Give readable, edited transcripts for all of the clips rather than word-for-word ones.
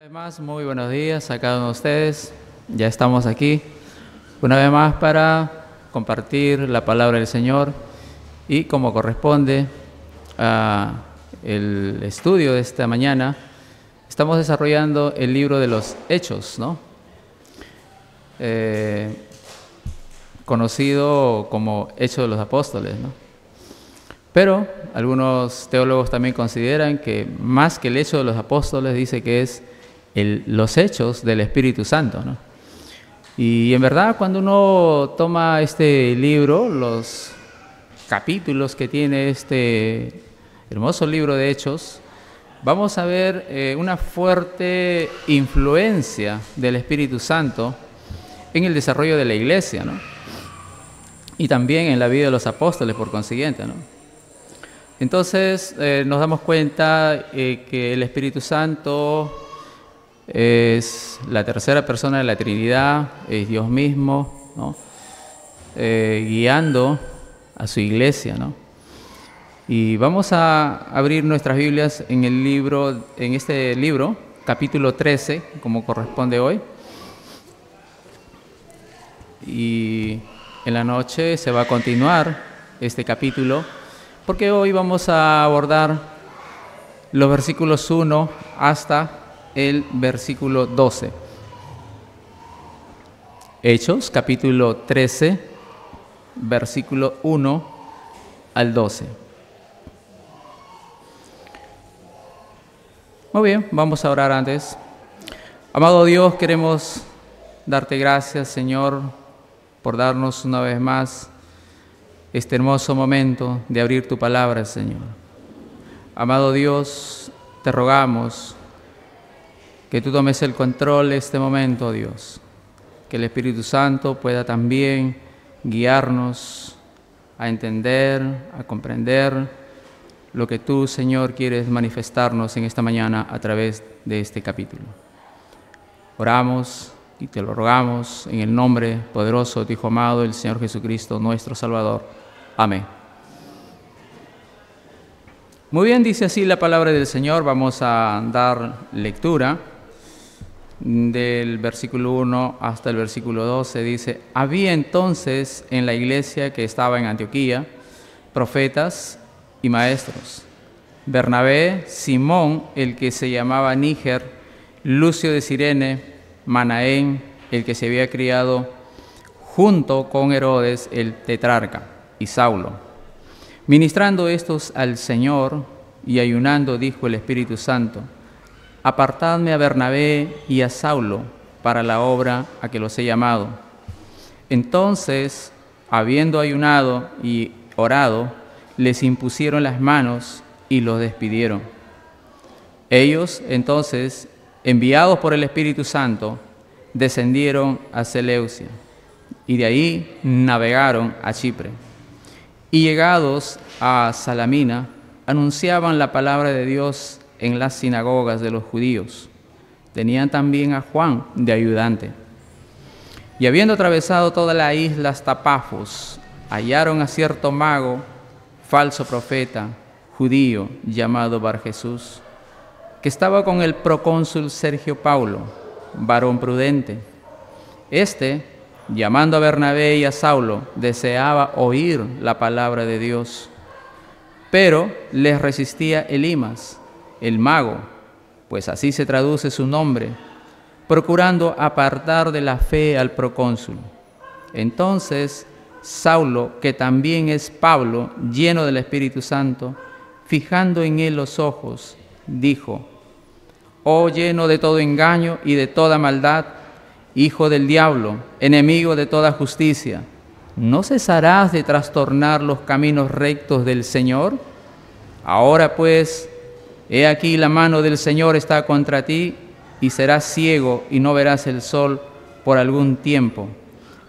Además, muy buenos días a cada uno de ustedes. Ya estamos aquí una vez más para compartir la palabra del Señor y como corresponde el estudio de esta mañana, estamos desarrollando el libro de los Hechos, ¿no? Conocido como Hechos de los Apóstoles, ¿no? Pero algunos teólogos también consideran que más que el Hecho de los Apóstoles, dice que es los hechos del Espíritu Santo, ¿no? Y en verdad, cuando uno toma este libro, los capítulos que tiene este hermoso libro de Hechos, vamos a ver una fuerte influencia del Espíritu Santo en el desarrollo de la iglesia, ¿no? Y también en la vida de los apóstoles, por consiguiente, ¿no? Entonces nos damos cuenta que el Espíritu Santo es la tercera persona de la Trinidad, es Dios mismo, ¿no? Guiando a su iglesia, ¿no? Y vamos a abrir nuestras Biblias en este libro, capítulo 13, como corresponde hoy. Y en la noche se va a continuar este capítulo, porque hoy vamos a abordar los versículos 1 hasta el versículo 12. Hechos, capítulo 13, versículo 1 al 12. Muy bien, vamos a orar antes. Amado Dios, queremos darte gracias, Señor, por darnos una vez más este hermoso momento de abrir tu palabra, Señor. Amado Dios, te rogamos que tú tomes el control de este momento, Dios. Que el Espíritu Santo pueda también guiarnos a entender, a comprender lo que tú, Señor, quieres manifestarnos en esta mañana a través de este capítulo. Oramos y te lo rogamos en el nombre poderoso de tu Hijo amado, el Señor Jesucristo, nuestro Salvador. Amén. Muy bien, dice así la palabra del Señor. Vamos a dar lectura del versículo 1 hasta el versículo 12. Dice: había entonces en la iglesia que estaba en Antioquía profetas y maestros: Bernabé, Simón, el que se llamaba Níger, Lucio de Cirene, Manaén, el que se había criado junto con Herodes el tetrarca, y Saulo. Ministrando estos al Señor y ayunando, dijo el Espíritu Santo: apartadme a Bernabé y a Saulo para la obra a que los he llamado. Entonces, habiendo ayunado y orado, les impusieron las manos y los despidieron. Ellos, entonces, enviados por el Espíritu Santo, descendieron a Seleucia y de ahí navegaron a Chipre. Y llegados a Salamina, anunciaban la palabra de Dios en las sinagogas de los judíos. Tenían también a Juan de ayudante. Y habiendo atravesado toda la isla hasta Pafos, hallaron a cierto mago, falso profeta, judío, llamado Barjesús, que estaba con el procónsul Sergio Paulo, varón prudente. Este, llamando a Bernabé y a Saulo, deseaba oír la palabra de Dios, pero les resistía Elimas, el mago, pues así se traduce su nombre, procurando apartar de la fe al procónsul. Entonces Saulo, que también es Pablo, lleno del Espíritu Santo, fijando en él los ojos, dijo: oh lleno de todo engaño y de toda maldad, hijo del diablo, enemigo de toda justicia, ¿no cesarás de trastornar los caminos rectos del Señor? Ahora pues, he aquí la mano del Señor está contra ti, y serás ciego y no verás el sol por algún tiempo.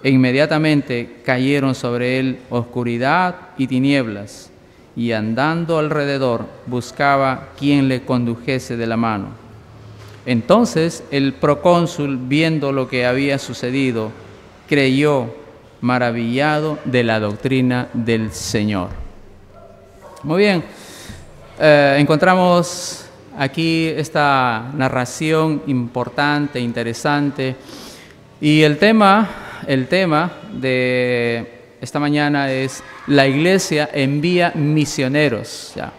E inmediatamente cayeron sobre él oscuridad y tinieblas, y andando alrededor buscaba quien le condujese de la mano. Entonces el procónsul, viendo lo que había sucedido, creyó, maravillado de la doctrina del Señor. Muy bien, encontramos aquí esta narración importante, interesante. Y el tema de esta mañana es: la iglesia envía misioneros. ¿Ya?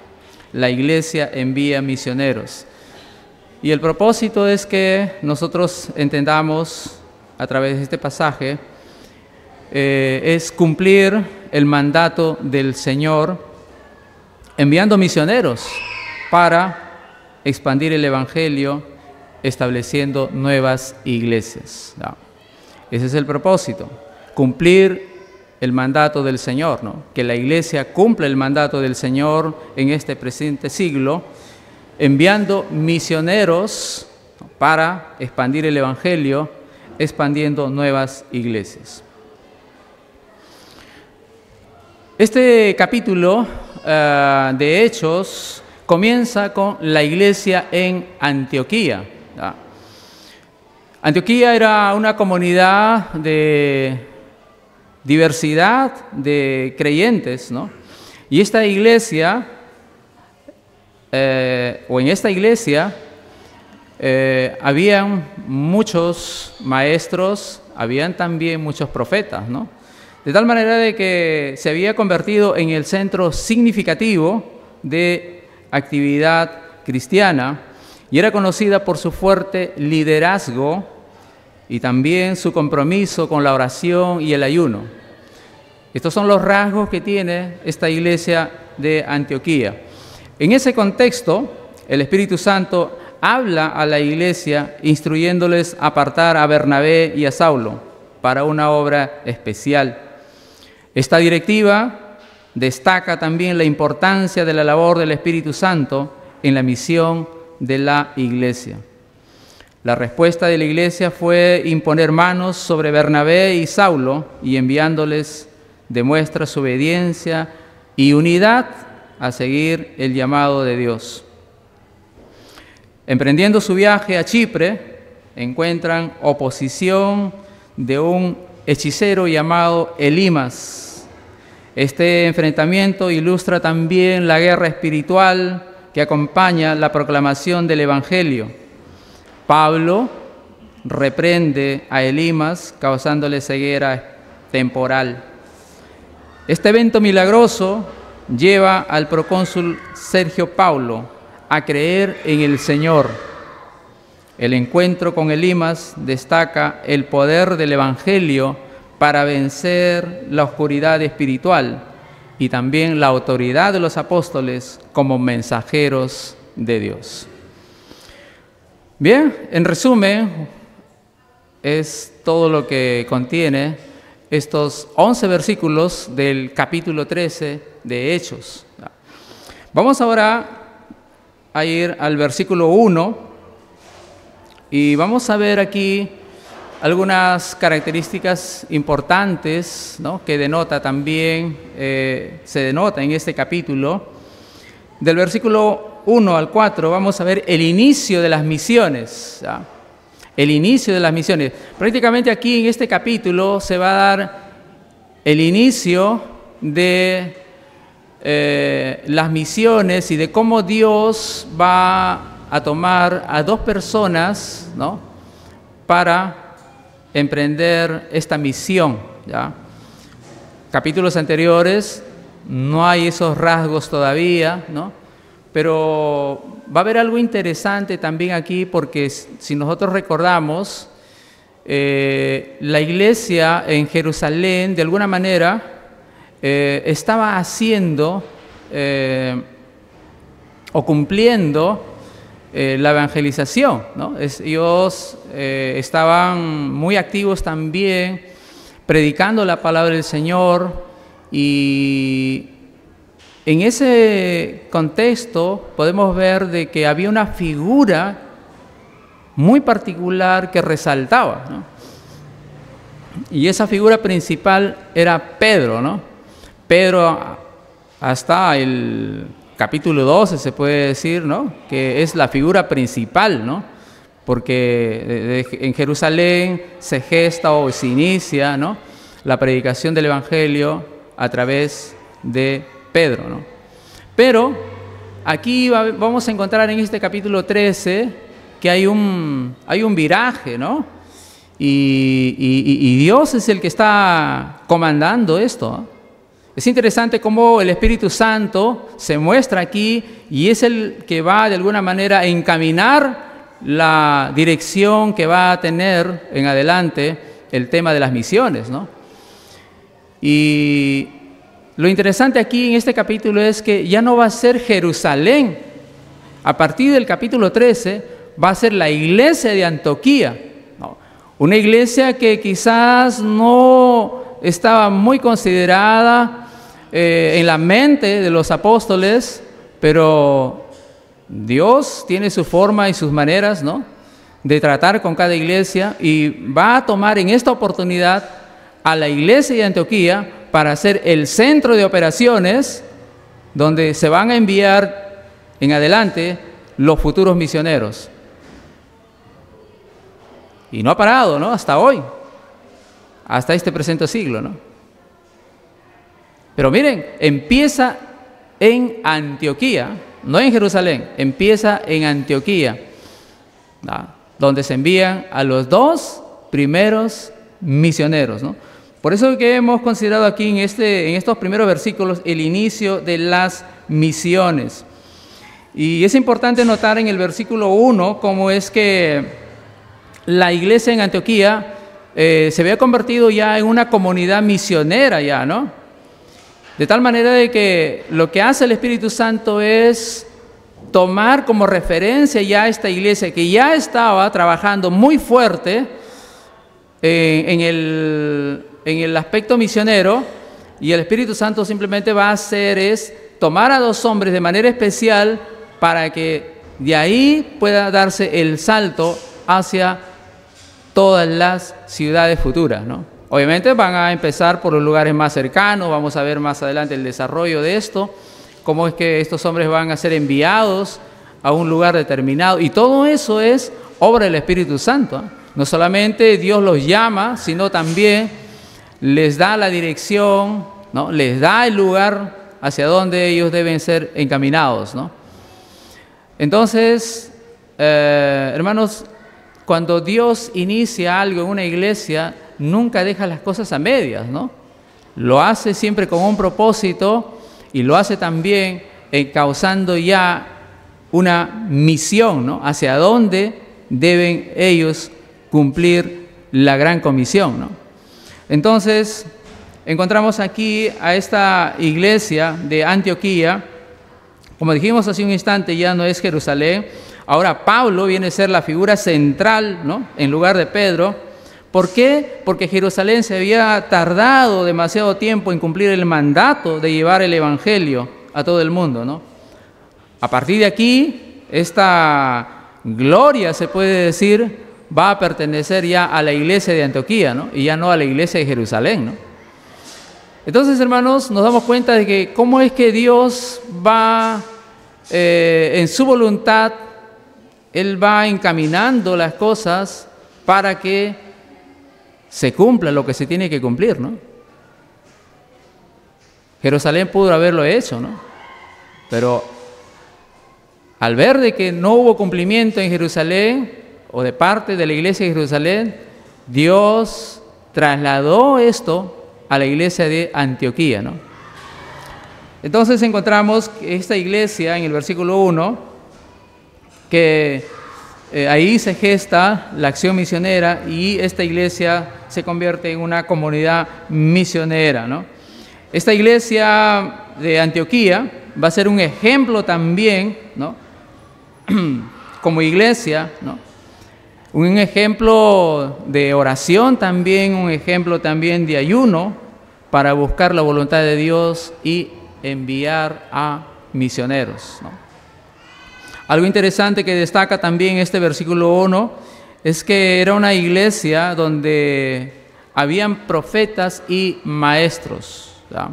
La iglesia envía misioneros. Y el propósito es que nosotros entendamos a través de este pasaje, es cumplir el mandato del Señor enviando misioneros para expandir el Evangelio, estableciendo nuevas iglesias. ¿No? Ese es el propósito, cumplir el mandato del Señor, ¿no? Que la iglesia cumpla el mandato del Señor en este presente siglo, enviando misioneros para expandir el Evangelio, expandiendo nuevas iglesias. Este capítulo de Hechos comienza con la iglesia en Antioquía. ¿Ya? Antioquía era una comunidad de diversidad de creyentes, ¿no? Y esta iglesia, en esta iglesia, habían muchos maestros, habían también muchos profetas, ¿no? De tal manera de que se había convertido en el centro significativo de actividad cristiana y era conocida por su fuerte liderazgo y también su compromiso con la oración y el ayuno. Estos son los rasgos que tiene esta iglesia de Antioquía. En ese contexto, el Espíritu Santo habla a la iglesia instruyéndoles a apartar a Bernabé y a Saulo para una obra especial. Esta directiva destaca también la importancia de la labor del Espíritu Santo en la misión de la iglesia. La respuesta de la iglesia fue imponer manos sobre Bernabé y Saulo y enviándoles demuestra su obediencia y unidad a seguir el llamado de Dios. Emprendiendo su viaje a Chipre, encuentran oposición de un hechicero llamado Elimas. Este enfrentamiento ilustra también la guerra espiritual que acompaña la proclamación del Evangelio. Pablo reprende a Elimas, causándole ceguera temporal. Este evento milagroso lleva al procónsul Sergio Paulo a creer en el Señor. El encuentro con Elimas destaca el poder del Evangelio para vencer la oscuridad espiritual y también la autoridad de los apóstoles como mensajeros de Dios. Bien, en resumen, es todo lo que contiene estos 11 versículos del capítulo 13 de Hechos. Vamos ahora a ir al versículo 1 y vamos a ver aquí algunas características importantes, ¿no? Que denota también, se denota en este capítulo. Del versículo 1 al 4 vamos a ver el inicio de las misiones, ¿ya? El inicio de las misiones. Prácticamente aquí en este capítulo se va a dar el inicio de las misiones y de cómo Dios va a tomar a dos personas, ¿no? Para emprender esta misión, ¿ya? Capítulos anteriores no hay esos rasgos todavía, ¿no? Pero va a haber algo interesante también aquí, porque si nosotros recordamos, la iglesia en Jerusalén, de alguna manera, estaba haciendo o cumpliendo la evangelización, ¿no? Ellos estaban muy activos también, predicando la palabra del Señor, y en ese contexto podemos ver de que había una figura muy particular que resaltaba, ¿no? Y esa figura principal era Pedro, ¿no? Pedro, hasta el capítulo 12 se puede decir, ¿no? Que es la figura principal, ¿no? Porque en Jerusalén se gesta o se inicia, ¿no? La predicación del Evangelio a través de Pedro, ¿no? Pero aquí vamos a encontrar en este capítulo 13 que hay un viraje, ¿no? Y Dios es el que está comandando esto, ¿no? Es interesante cómo el Espíritu Santo se muestra aquí y es el que va de alguna manera a encaminar la dirección que va a tener en adelante el tema de las misiones, ¿no? Y lo interesante aquí en este capítulo es que ya no va a ser Jerusalén. A partir del capítulo 13 va a ser la iglesia de Antioquía, ¿no? Una iglesia que quizás no estaba muy considerada en la mente de los apóstoles, pero Dios tiene su forma y sus maneras, ¿no?, de tratar con cada iglesia, y va a tomar en esta oportunidad a la iglesia de Antioquía para ser el centro de operaciones donde se van a enviar en adelante los futuros misioneros. Y no ha parado, ¿no?, hasta hoy, hasta este presente siglo, ¿no? Pero miren, empieza en Antioquía, no en Jerusalén, empieza en Antioquía, ¿no?, donde se envían a los 2 primeros misioneros, ¿no? Por eso que hemos considerado aquí en estos primeros versículos el inicio de las misiones. Y es importante notar en el versículo 1 cómo es que la iglesia en Antioquía se había convertido ya en una comunidad misionera ya, ¿no? De tal manera de que lo que hace el Espíritu Santo es tomar como referencia ya esta iglesia que ya estaba trabajando muy fuerte en el aspecto misionero, y el Espíritu Santo simplemente va a hacer es tomar a 2 hombres de manera especial para que de ahí pueda darse el salto hacia todas las ciudades futuras, ¿no? Obviamente van a empezar por los lugares más cercanos, vamos a ver más adelante el desarrollo de esto, cómo es que estos hombres van a ser enviados a un lugar determinado, y todo eso es obra del Espíritu Santo, ¿eh? No solamente Dios los llama, sino también les da la dirección, ¿no?, les da el lugar hacia donde ellos deben ser encaminados, ¿no? Entonces, hermanos, cuando Dios inicia algo en una iglesia, nunca deja las cosas a medias, ¿no? Lo hace siempre con un propósito, y lo hace también causando ya una misión, ¿no?, hacia dónde deben ellos cumplir la gran comisión, ¿no? Entonces, encontramos aquí a esta iglesia de Antioquía. Como dijimos hace un instante, ya no es Jerusalén. Ahora Pablo viene a ser la figura central, ¿no?, en lugar de Pedro. ¿Por qué? Porque Jerusalén se había tardado demasiado tiempo en cumplir el mandato de llevar el evangelio a todo el mundo, ¿no? A partir de aquí, esta gloria, se puede decir, va a pertenecer ya a la iglesia de Antioquía, ¿no?, y ya no a la iglesia de Jerusalén, ¿no? Entonces, hermanos, nos damos cuenta de que cómo es que Dios va en su voluntad, Él va encaminando las cosas para que se cumpla lo que se tiene que cumplir, ¿no? Jerusalén pudo haberlo hecho, ¿no? Pero al ver de que no hubo cumplimiento en Jerusalén o de parte de la iglesia de Jerusalén, Dios trasladó esto a la iglesia de Antioquía, ¿no? Entonces encontramos que esta iglesia en el versículo 1, que ahí se gesta la acción misionera, y esta iglesia se convierte en una comunidad misionera, ¿no? Esta iglesia de Antioquía va a ser un ejemplo también, ¿no?, como iglesia, ¿no?, un ejemplo de oración también, un ejemplo también de ayuno para buscar la voluntad de Dios y enviar a misioneros, ¿no? Algo interesante que destaca también este versículo 1 es que era una iglesia donde habían profetas y maestros, ¿verdad?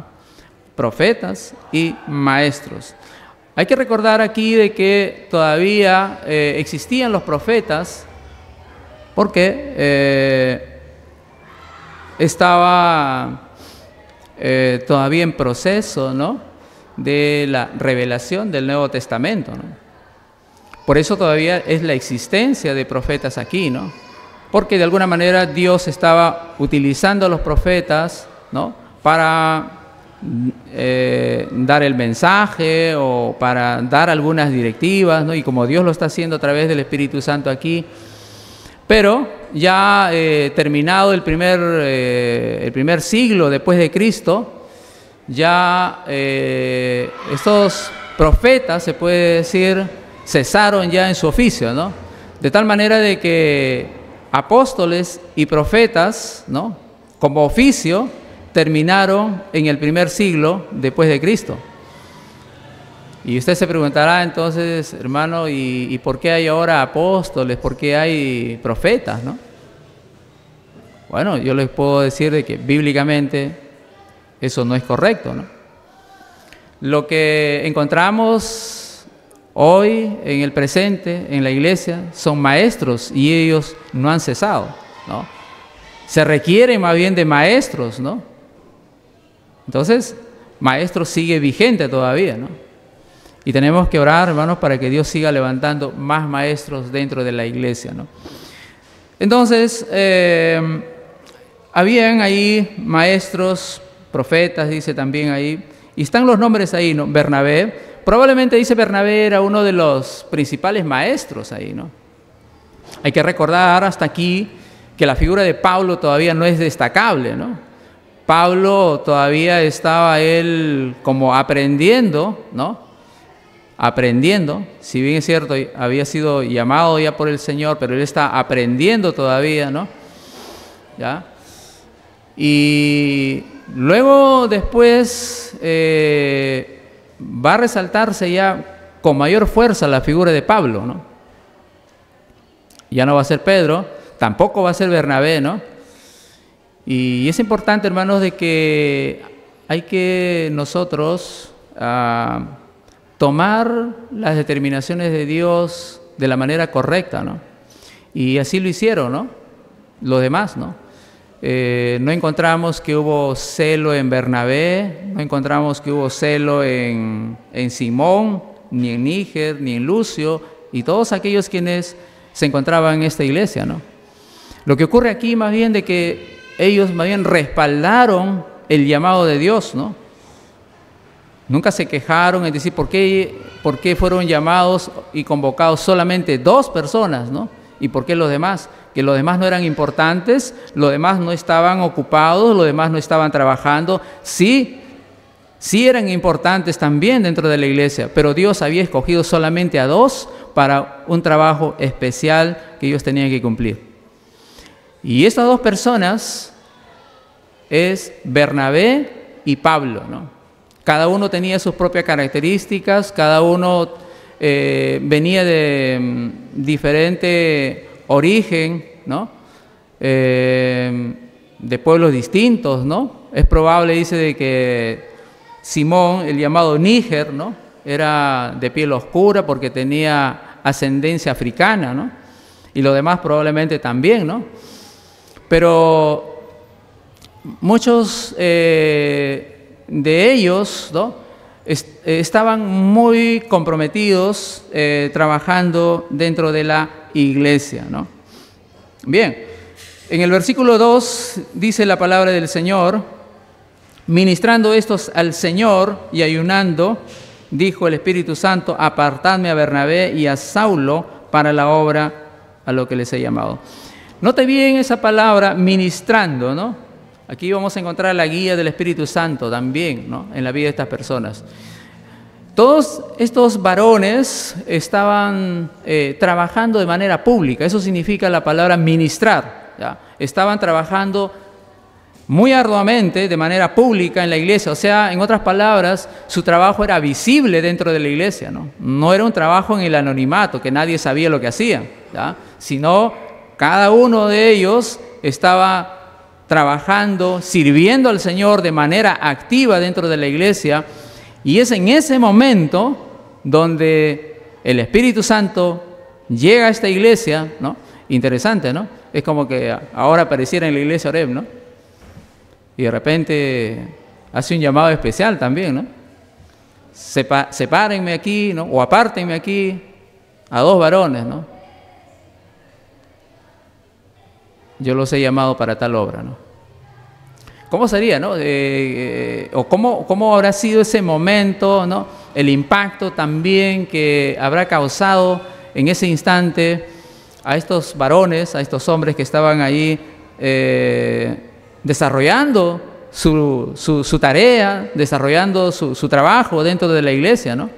Profetas y maestros. Hay que recordar aquí de que todavía existían los profetas, porque estaba todavía en proceso, ¿no?, de la revelación del Nuevo Testamento, ¿no? Por eso todavía es la existencia de profetas aquí, ¿no? Porque de alguna manera Dios estaba utilizando a los profetas, ¿no?, para dar el mensaje o para dar algunas directivas, ¿no? Y como Dios lo está haciendo a través del Espíritu Santo aquí. Pero ya terminado el primer siglo después de Cristo, ya estos profetas, se puede decir, cesaron ya en su oficio, ¿no? De tal manera de que apóstoles y profetas, ¿no?, como oficio, terminaron en el primer siglo después de Cristo. Y usted se preguntará entonces, hermano, ¿y por qué hay ahora apóstoles? ¿Por qué hay profetas, no? Bueno, yo les puedo decir de que bíblicamente eso no es correcto, ¿no? Lo que encontramos hoy en el presente, en la iglesia, son maestros y ellos no han cesado, ¿no? Se requiere más bien de maestros, ¿no? Entonces, maestro sigue vigente todavía, ¿no? Y tenemos que orar, hermanos, para que Dios siga levantando más maestros dentro de la iglesia, ¿no? Entonces, habían ahí maestros, profetas, dice también ahí, y están los nombres ahí, ¿no? Bernabé, probablemente dice Bernabé era uno de los principales maestros ahí, ¿no? Hay que recordar hasta aquí que la figura de Pablo todavía no es destacable, ¿no? Pablo todavía estaba él como aprendiendo, ¿no? Aprendiendo, si bien es cierto, había sido llamado ya por el Señor, pero él está aprendiendo todavía, ¿no? ¿Ya? Y luego después va a resaltarse ya con mayor fuerza la figura de Pablo, ¿no? Ya no va a ser Pedro, tampoco va a ser Bernabé, ¿no? Y es importante, hermanos, de que hay que nosotros tomar las determinaciones de Dios de la manera correcta, ¿no? Y así lo hicieron, ¿no? Los demás, ¿no? No encontramos que hubo celo en Bernabé, no encontramos que hubo celo en Simón, ni en Níger, ni en Lucio, y todos aquellos quienes se encontraban en esta iglesia, ¿no? Lo que ocurre aquí más bien de que ellos más bien respaldaron el llamado de Dios, ¿no? Nunca se quejaron, es decir, ¿por qué fueron llamados y convocados solamente 2 personas, ¿no? ¿Y por qué los demás? Que los demás no eran importantes, los demás no estaban ocupados, los demás no estaban trabajando. Sí eran importantes también dentro de la iglesia, pero Dios había escogido solamente a 2 para un trabajo especial que ellos tenían que cumplir. Y estas 2 personas es Bernabé y Pablo, ¿no? Cada uno tenía sus propias características, cada uno venía de diferente origen, ¿no? De pueblos distintos, ¿no? Es probable, dice, de que Simón, el llamado Níger, ¿no?, era de piel oscura porque tenía ascendencia africana, ¿no? Y los demás probablemente también, ¿no? Pero muchos de ellos, ¿no?, estaban muy comprometidos trabajando dentro de la iglesia, ¿no? Bien, en el versículo 2 dice la palabra del Señor: ministrando estos al Señor y ayunando, dijo el Espíritu Santo, apartadme a Bernabé y a Saulo para la obra a lo que les he llamado. Note bien esa palabra ministrando, ¿no? Aquí vamos a encontrar la guía del Espíritu Santo también, ¿no?, en la vida de estas personas. Todos estos varones estaban trabajando de manera pública, eso significa la palabra ministrar, ¿ya? Estaban trabajando muy arduamente, de manera pública en la iglesia, o sea, en otras palabras, su trabajo era visible dentro de la iglesia, ¿no? No era un trabajo en el anonimato, que nadie sabía lo que hacían, ¿ya?, sino cada uno de ellos estaba trabajando, sirviendo al Señor de manera activa dentro de la iglesia, y es en ese momento donde el Espíritu Santo llega a esta iglesia, ¿no? Interesante, ¿no? Es como que ahora apareciera en la iglesia Oreb, ¿no? Y de repente hace un llamado especial también, ¿no? sepárenme aquí, ¿no? O apártenme aquí a 2 varones, ¿no? Yo los he llamado para tal obra, ¿no? ¿Cómo sería, no? O cómo habrá sido ese momento, ¿no? El impacto también que habrá causado en ese instante a estos varones, a estos hombres que estaban ahí desarrollando su tarea, desarrollando su trabajo dentro de la iglesia, ¿no?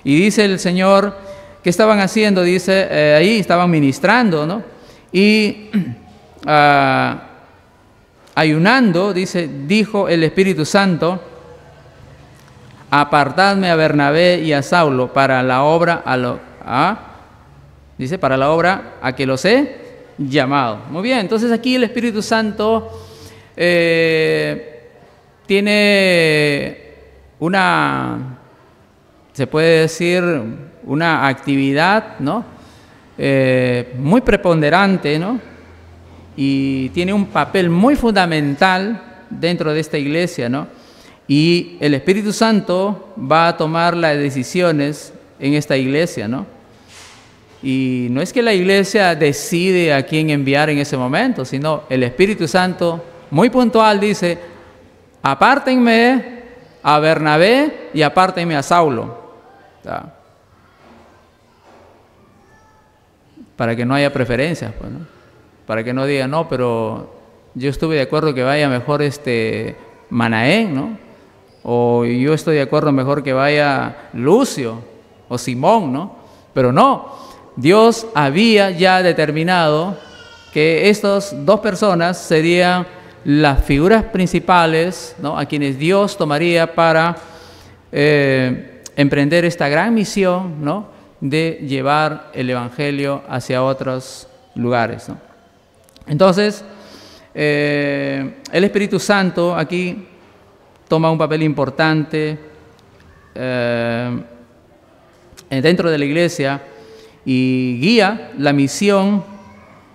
Y dice el Señor, ¿qué estaban haciendo? Dice, ahí estaban ministrando, ¿no? Y ayunando, dijo el Espíritu Santo, apartadme a Bernabé y a Saulo para la obra para la obra a que los he llamado. Muy bien, entonces aquí el Espíritu Santo tiene se puede decir, una actividad, ¿no? Muy preponderante, ¿no? Y tiene un papel muy fundamental dentro de esta iglesia, ¿no? Y el Espíritu Santo va a tomar las decisiones en esta iglesia, ¿no? Y no es que la iglesia decide a quién enviar en ese momento, sino el Espíritu Santo, muy puntual, dice, apártenme a Bernabé y apártenme a Saulo. ¿Ya? Para que no haya preferencias, pues, ¿no? Para que no digan, no, pero yo estuve de acuerdo que vaya mejor Manaén, ¿no? O yo estoy de acuerdo mejor que vaya Lucio o Simón, ¿no? Pero no, Dios había ya determinado que estas 2 personas serían las figuras principales, ¿no? A quienes Dios tomaría para emprender esta gran misión, ¿no? De llevar el Evangelio hacia otros lugares, ¿no? Entonces, el Espíritu Santo aquí toma un papel importante dentro de la iglesia y guía la misión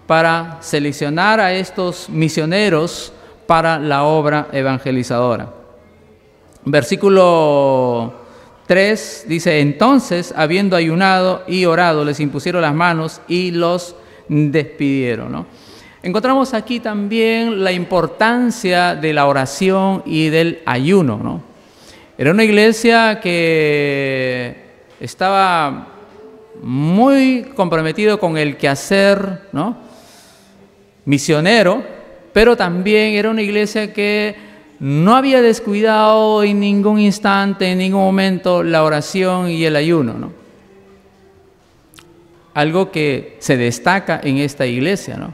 para seleccionar a estos misioneros para la obra evangelizadora. Versículo 3 dice, entonces, habiendo ayunado y orado, les impusieron las manos y los despidieron, ¿no? Encontramos aquí también la importancia de la oración y del ayuno, ¿no? Era una iglesia que estaba muy comprometido con el quehacer, ¿no? Misionero, pero también era una iglesia que no había descuidado en ningún instante, en ningún momento, la oración y el ayuno, ¿no? Algo que se destaca en esta iglesia, ¿no?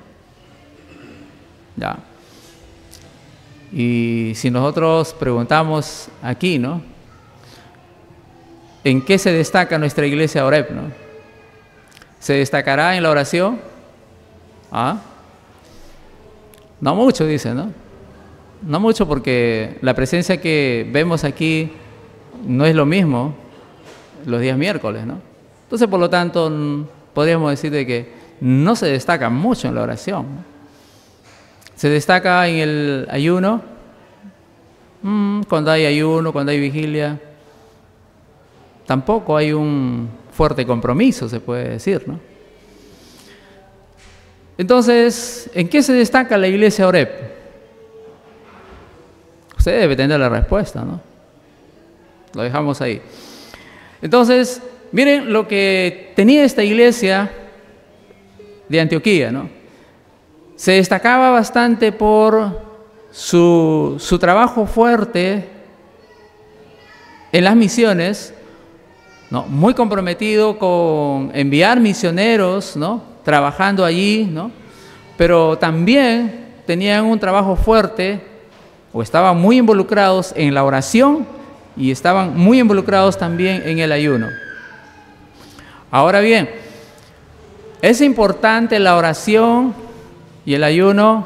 Ya. Y si nosotros preguntamos aquí, ¿no? ¿En qué se destaca nuestra iglesia Oreb, no? ¿Se destacará en la oración? ¿Ah? No mucho, dice, ¿no? No mucho, porque la presencia que vemos aquí no es lo mismo los días miércoles, ¿no? Entonces, por lo tanto, podríamos decir de que no se destaca mucho en la oración, ¿no? Se destaca en el ayuno, cuando hay ayuno, cuando hay vigilia. Tampoco hay un fuerte compromiso, se puede decir, ¿no? Entonces, ¿en qué se destaca la iglesia Oreb? Usted debe tener la respuesta, ¿no? Lo dejamos ahí. Entonces, miren lo que tenía esta iglesia de Antioquía, ¿no? Se destacaba bastante por su trabajo fuerte en las misiones, ¿no? Muy comprometido con enviar misioneros, ¿no? Trabajando allí, ¿no? Pero también tenían un trabajo fuerte, o estaban muy involucrados en la oración y estaban muy involucrados también en el ayuno. Ahora bien, ¿es importante la oración y el ayuno?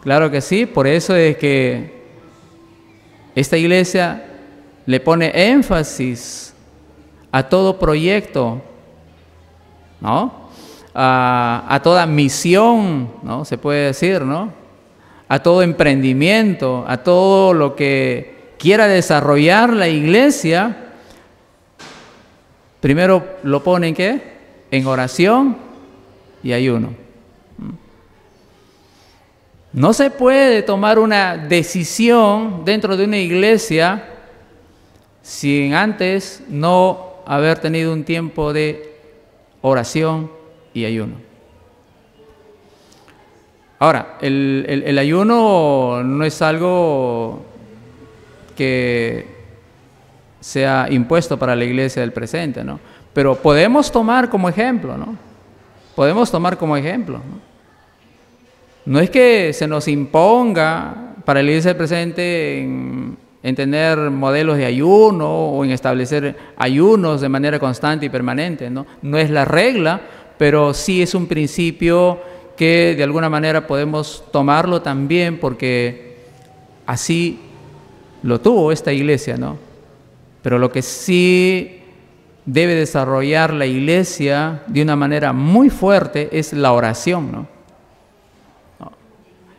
Claro que sí, por eso es que esta iglesia le pone énfasis a todo proyecto, ¿no? A toda misión, ¿no? Se puede decir, ¿no? A todo emprendimiento, a todo lo que quiera desarrollar la iglesia, Primero lo pone en ¿qué? En oración y ayuno. No se puede tomar una decisión dentro de una iglesia sin antes no haber tenido un tiempo de oración y ayuno. Ahora, el ayuno no es algo que sea impuesto para la iglesia del presente, ¿no? Pero podemos tomar como ejemplo, ¿no? Podemos tomar como ejemplo, ¿no? No es que se nos imponga para la iglesia del presente en tener modelos de ayuno o en establecer ayunos de manera constante y permanente, ¿no? No es la regla, pero sí es un principio que de alguna manera podemos tomarlo también porque así lo tuvo esta iglesia, ¿no? Pero lo que sí debe desarrollar la iglesia de una manera muy fuerte es la oración, ¿no?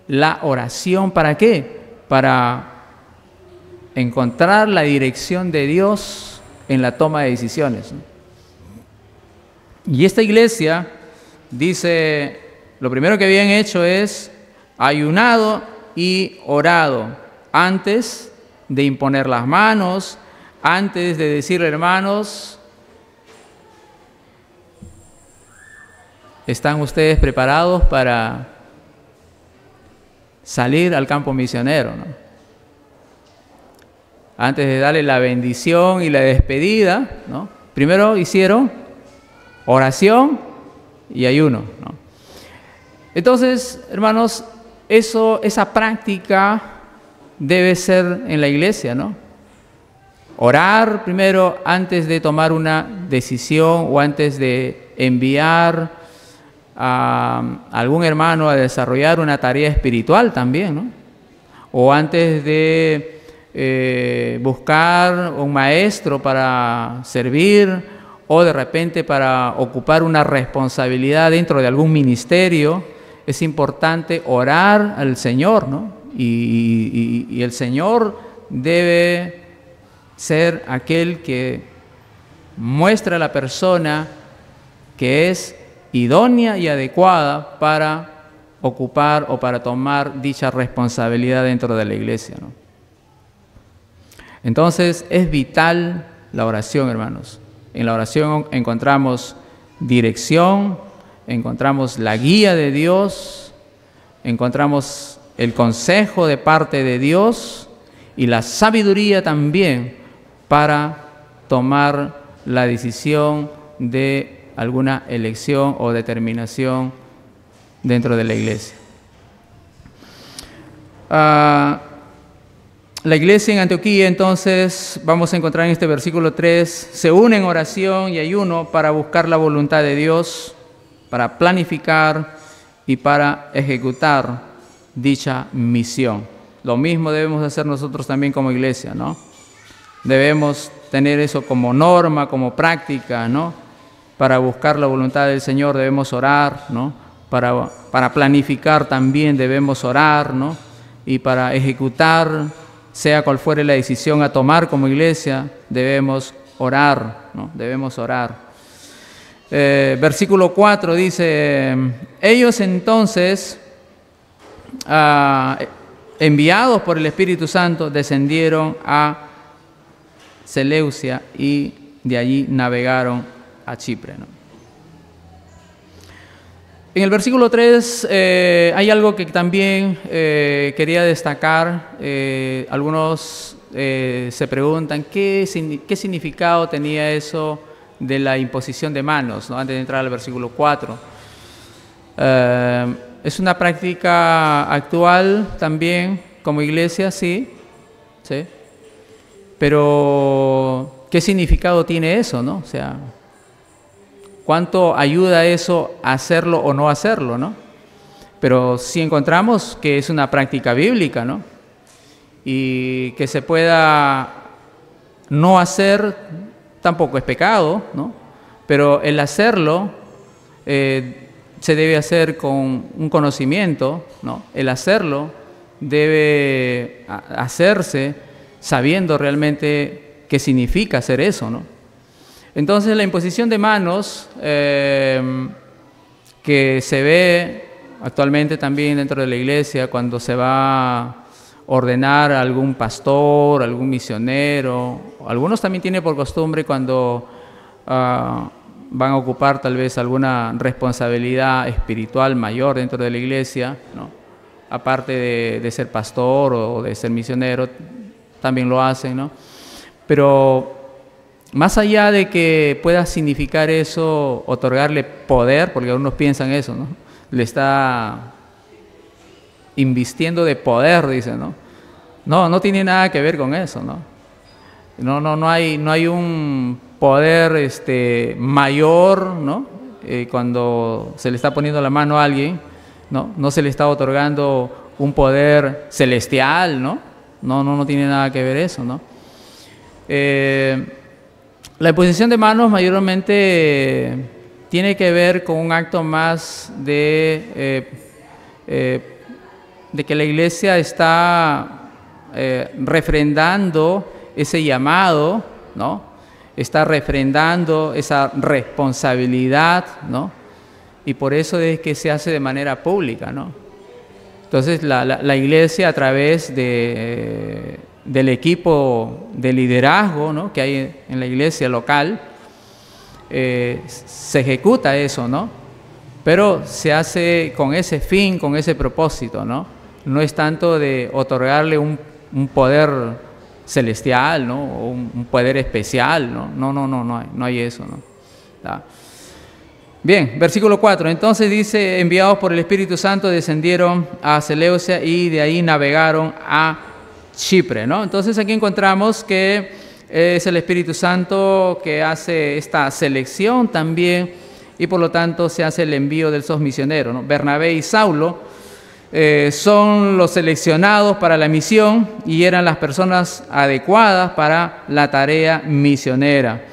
La oración, ¿para qué? Para encontrar la dirección de Dios en la toma de decisiones, ¿no? Y esta iglesia dice, lo primero que habían hecho es ayunado y orado antes de imponer las manos, antes de decirle, hermanos, ¿están ustedes preparados para salir al campo misionero, ¿no? Antes de darle la bendición y la despedida, ¿no? Primero hicieron oración y ayuno, ¿no? Entonces, hermanos, esa práctica debe ser en la iglesia, ¿no? Orar primero antes de tomar una decisión o antes de enviar a algún hermano a desarrollar una tarea espiritual también, ¿no? O antes de buscar un maestro para servir o de repente para ocupar una responsabilidad dentro de algún ministerio, es importante orar al Señor, ¿no? Y el Señor debe ser aquel que muestra a la persona que es idónea y adecuada para ocupar o para tomar dicha responsabilidad dentro de la iglesia, ¿no? Entonces es vital la oración, hermanos. En la oración encontramos dirección, encontramos la guía de Dios, encontramos el consejo de parte de Dios y la sabiduría también para tomar la decisión de alguna elección o determinación dentro de la iglesia. La iglesia en Antioquía, entonces, vamos a encontrar en este versículo 3, se une en oración y ayuno para buscar la voluntad de Dios, para planificar y para ejecutar dicha misión. Lo mismo debemos hacer nosotros también como iglesia, ¿no? Debemos tener eso como norma, como práctica, ¿no? Para buscar la voluntad del Señor debemos orar, ¿no? Para planificar también debemos orar, ¿no? Y para ejecutar, sea cual fuere la decisión a tomar como iglesia, debemos orar, ¿no? Debemos orar. Versículo 4 dice, ellos entonces, enviados por el Espíritu Santo, descendieron a Seleucia y de allí navegaron a Chipre, ¿no? En el versículo 3 hay algo que también quería destacar. Algunos se preguntan qué significado tenía eso de la imposición de manos, ¿no? Antes de entrar al versículo 4. Es una práctica actual también como iglesia, sí, pero ¿qué significado tiene eso, no? O sea, ¿cuánto ayuda eso a hacerlo o no hacerlo, no? Pero sí encontramos que es una práctica bíblica, ¿no? Y que se pueda no hacer tampoco es pecado, ¿no? Pero el hacerlo se debe hacer con un conocimiento, ¿no? El hacerlo debe hacerse sabiendo realmente qué significa hacer eso, ¿no? Entonces la imposición de manos que se ve actualmente también dentro de la iglesia cuando se va a ordenar a algún pastor, algún misionero, algunos también tienen por costumbre cuando van a ocupar tal vez alguna responsabilidad espiritual mayor dentro de la iglesia, ¿no? Aparte de ser pastor o de ser misionero, también lo hacen, ¿no? Pero más allá de que pueda significar eso, otorgarle poder, porque algunos piensan eso, ¿no? Le está invistiendo de poder, dicen, ¿no? No tiene nada que ver con eso, ¿no? No hay un poder mayor, ¿no? Cuando se le está poniendo la mano a alguien, no se le está otorgando un poder celestial, ¿no? No tiene nada que ver eso, ¿no? La imposición de manos mayormente tiene que ver con un acto más de que la iglesia está refrendando ese llamado, ¿no? Está refrendando esa responsabilidad, ¿no? Y por eso es que se hace de manera pública, ¿no? Entonces la iglesia a través del equipo de liderazgo, ¿no? Que hay en la iglesia local, se ejecuta eso, ¿no? Pero se hace con ese fin, con ese propósito, ¿no? No es tanto de otorgarle un poder celestial, ¿no? O un poder especial, ¿no? No hay eso, ¿no? ¿Da? Bien, versículo 4. Entonces dice, enviados por el Espíritu Santo descendieron a Seleucia y de ahí navegaron a Chipre, ¿no? Entonces aquí encontramos que es el Espíritu Santo que hace esta selección también y por lo tanto se hace el envío de esos misioneros, ¿no? Bernabé y Saulo son los seleccionados para la misión y eran las personas adecuadas para la tarea misionera.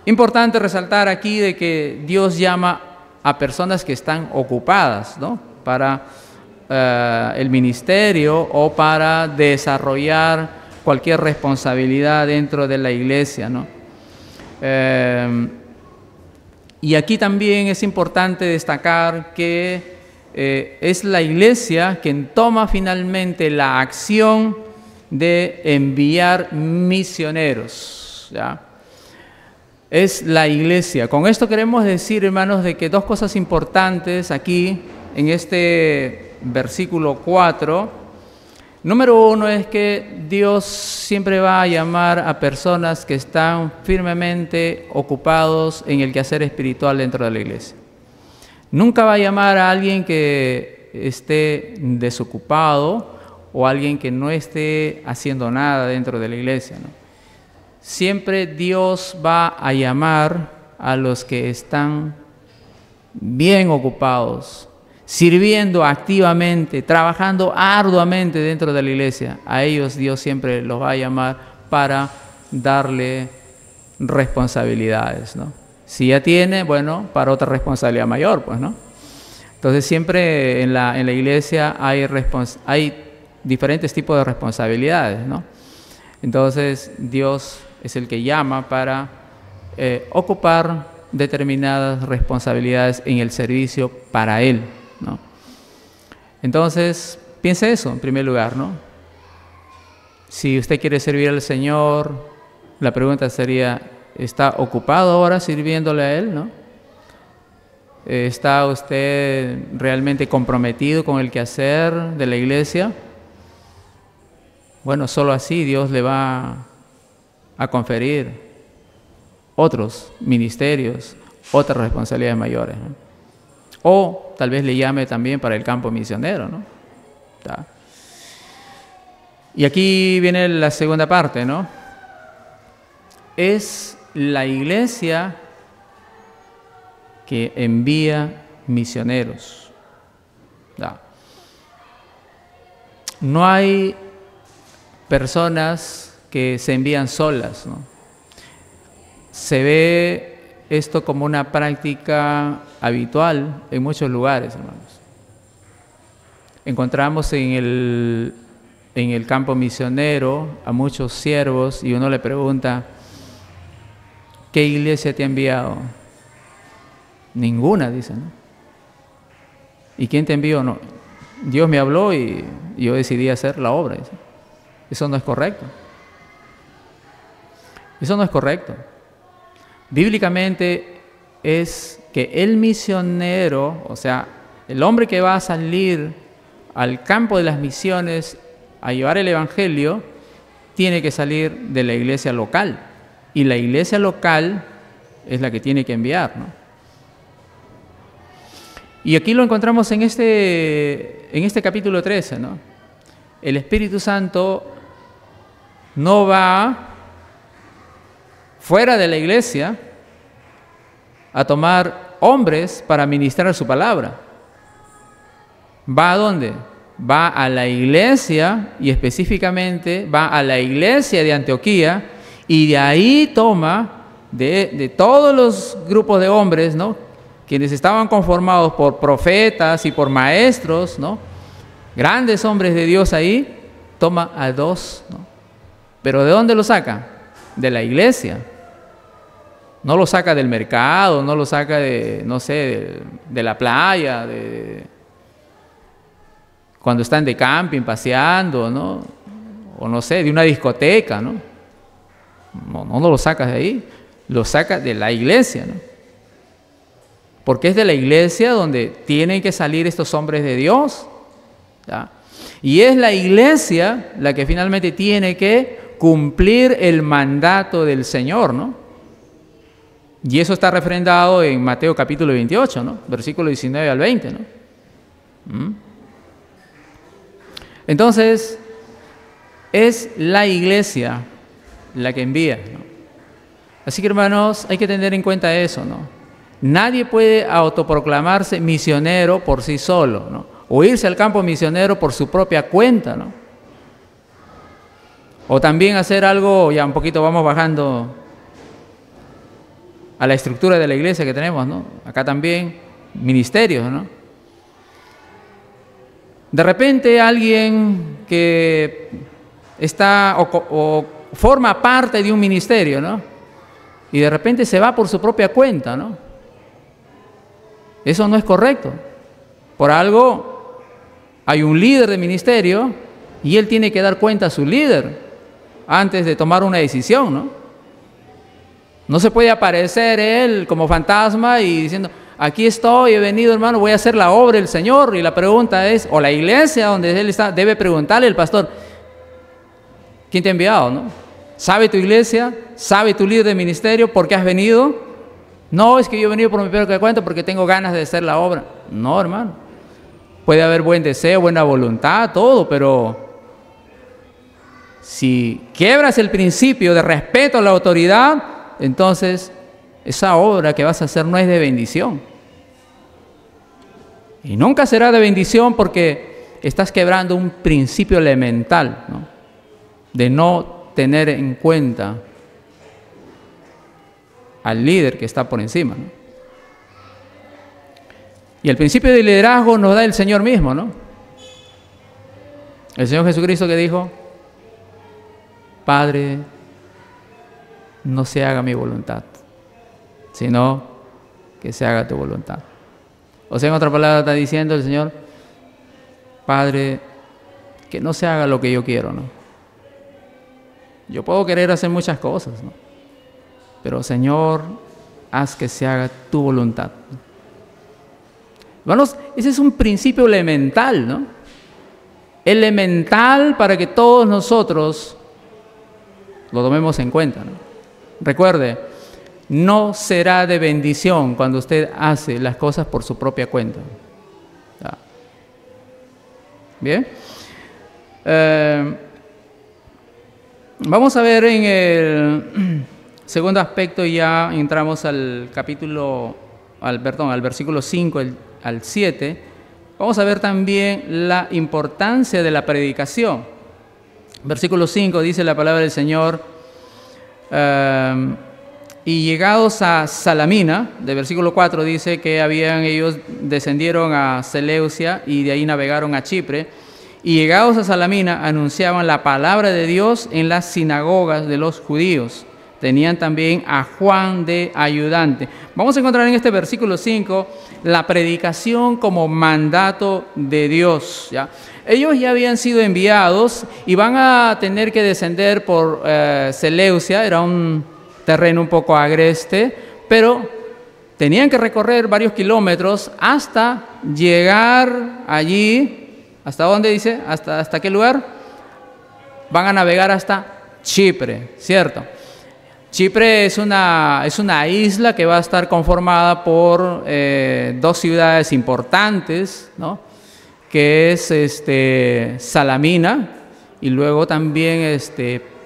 Importante resaltar aquí de que Dios llama a personas que están ocupadas, ¿no? Para el ministerio o para desarrollar cualquier responsabilidad dentro de la iglesia, ¿no? Y aquí también es importante destacar que es la iglesia quien toma finalmente la acción de enviar misioneros, ¿ya? Es la iglesia. Con esto queremos decir, hermanos, de que dos cosas importantes aquí en este versículo 4. Número uno es que Dios siempre va a llamar a personas que están firmemente ocupados en el quehacer espiritual dentro de la iglesia. Nunca va a llamar a alguien que esté desocupado o alguien que no esté haciendo nada dentro de la iglesia, ¿no? Siempre Dios va a llamar a los que están bien ocupados, sirviendo activamente, trabajando arduamente dentro de la iglesia. A ellos Dios siempre los va a llamar para darle responsabilidades, ¿no? Si ya tiene, bueno, para otra responsabilidad mayor, pues, ¿no? Entonces siempre en la iglesia hay diferentes tipos de responsabilidades, ¿no? Entonces Dios es el que llama para ocupar determinadas responsabilidades en el servicio para Él, ¿no? Entonces, piense eso en primer lugar, ¿no? Si usted quiere servir al Señor, la pregunta sería, ¿está ocupado ahora sirviéndole a Él, no? ¿Está usted realmente comprometido con el quehacer de la iglesia? Bueno, solo así Dios le va a conferir otros ministerios, otras responsabilidades mayores, ¿no? O tal vez le llame también para el campo misionero, ¿no? ¿Está? Y aquí viene la segunda parte, ¿no? Es la iglesia que envía misioneros. ¿Está? No hay personas que se envían solas, ¿no? Se ve esto como una práctica habitual en muchos lugares, hermanos. Encontramos en el campo misionero a muchos siervos y uno le pregunta, ¿qué iglesia te ha enviado? Ninguna, dice, ¿no? ¿Y quién te envió? No, Dios me habló y yo decidí hacer la obra, dice. Eso no es correcto. Eso no es correcto. Bíblicamente es que el misionero, o sea, el hombre que va a salir al campo de las misiones a llevar el evangelio, tiene que salir de la iglesia local. Y la iglesia local es la que tiene que enviar, ¿no? Y aquí lo encontramos en este capítulo 13, ¿no? El Espíritu Santo no va fuera de la iglesia a tomar hombres para ministrar su palabra. ¿Va a dónde? Va a la iglesia, y específicamente va a la iglesia de Antioquía, y de ahí toma de todos los grupos de hombres, ¿no?, quienes estaban conformados por profetas y por maestros, ¿no?, grandes hombres de Dios ahí, toma a 2, ¿no? ¿Pero de dónde lo saca? De la iglesia. No lo saca del mercado, no lo saca de, no sé, de la playa, cuando están de camping, paseando, ¿no? O no sé, de una discoteca, ¿no? No lo sacas de ahí, lo sacas de la iglesia, ¿no? Porque es de la iglesia donde tienen que salir estos hombres de Dios, ¿ya? Y es la iglesia la que finalmente tiene que cumplir el mandato del Señor, ¿no? Y eso está refrendado en Mateo capítulo 28, ¿no? Versículo 19 al 20, ¿no? Entonces, es la iglesia la que envía, ¿no? Así que, hermanos, hay que tener en cuenta eso, ¿no? Nadie puede autoproclamarse misionero por sí solo, ¿no? O irse al campo misionero por su propia cuenta, ¿no? O también hacer algo, ya un poquito vamos bajando a la estructura de la iglesia que tenemos, ¿no? Acá también, ministerios, ¿no? De repente alguien que está o forma parte de un ministerio, ¿no?, y de repente se va por su propia cuenta, ¿no? Eso no es correcto. Por algo hay un líder de ministerio y él tiene que dar cuenta a su líder antes de tomar una decisión, ¿no? No se puede aparecer él como fantasma y diciendo, aquí estoy, he venido, hermano, voy a hacer la obra del Señor. Y la pregunta es, o la iglesia donde él está, debe preguntarle al pastor, ¿quién te ha enviado, no? ¿Sabe tu iglesia? ¿Sabe tu líder de ministerio por qué has venido? No, es que yo he venido por mi propia cuenta porque tengo ganas de hacer la obra. No, hermano. Puede haber buen deseo, buena voluntad, todo, pero si quiebras el principio de respeto a la autoridad, entonces esa obra que vas a hacer no es de bendición. Y nunca será de bendición porque estás quebrando un principio elemental, ¿no?, de no tener en cuenta al líder que está por encima, ¿no? Y el principio de liderazgo nos da el Señor mismo, ¿no? El Señor Jesucristo que dijo, Padre, no se haga mi voluntad, sino que se haga tu voluntad. O sea, en otra palabra está diciendo el Señor, Padre, que no se haga lo que yo quiero, ¿no? Yo puedo querer hacer muchas cosas, ¿no?, pero Señor, haz que se haga tu voluntad. Hermanos, ese es un principio elemental, ¿no? Elemental para que todos nosotros lo tomemos en cuenta, ¿no? Recuerde, no será de bendición cuando usted hace las cosas por su propia cuenta. ¿Ya? Bien. Vamos a ver en el segundo aspecto, ya entramos al versículo 5 al 7. Vamos a ver también la importancia de la predicación. Versículo 5 dice la palabra del Señor, y llegados a Salamina, de versículo 4 dice que ellos descendieron a Seleucia y de ahí navegaron a Chipre, y llegados a Salamina anunciaban la palabra de Dios en las sinagogas de los judíos, tenían también a Juan de ayudante. Vamos a encontrar en este versículo 5 la predicación como mandato de Dios, ¿ya? Ellos ya habían sido enviados y van a tener que descender por Seleucia, era un terreno un poco agreste, pero tenían que recorrer varios kilómetros hasta llegar allí. ¿Hasta dónde dice? ¿Hasta qué lugar? Van a navegar hasta Chipre, ¿cierto? Chipre es una isla que va a estar conformada por dos ciudades importantes, ¿no? Que es Salamina y luego también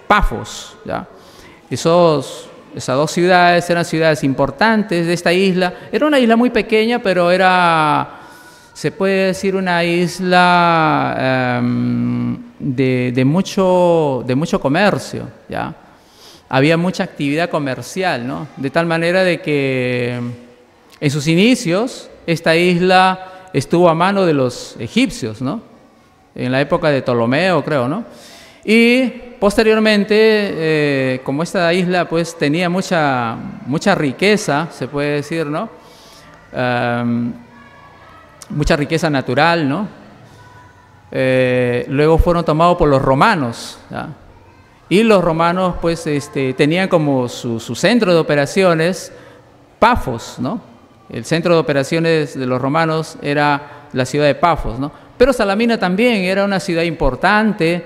Pafos, ¿ya? Esas dos ciudades eran ciudades importantes de esta isla. Era una isla muy pequeña, pero se puede decir, una isla de mucho comercio, ¿ya? Había mucha actividad comercial, ¿no? De tal manera de que en sus inicios esta isla estuvo a mano de los egipcios, ¿no? En la época de Ptolomeo, creo, ¿no? Y posteriormente, como esta isla pues tenía mucha riqueza, se puede decir, ¿no? Mucha riqueza natural, ¿no? Luego fueron tomados por los romanos, ¿ya? Y los romanos pues tenían como su centro de operaciones Pafos, ¿no? El centro de operaciones de los romanos era la ciudad de Pafos, ¿no? Pero Salamina también era una ciudad importante,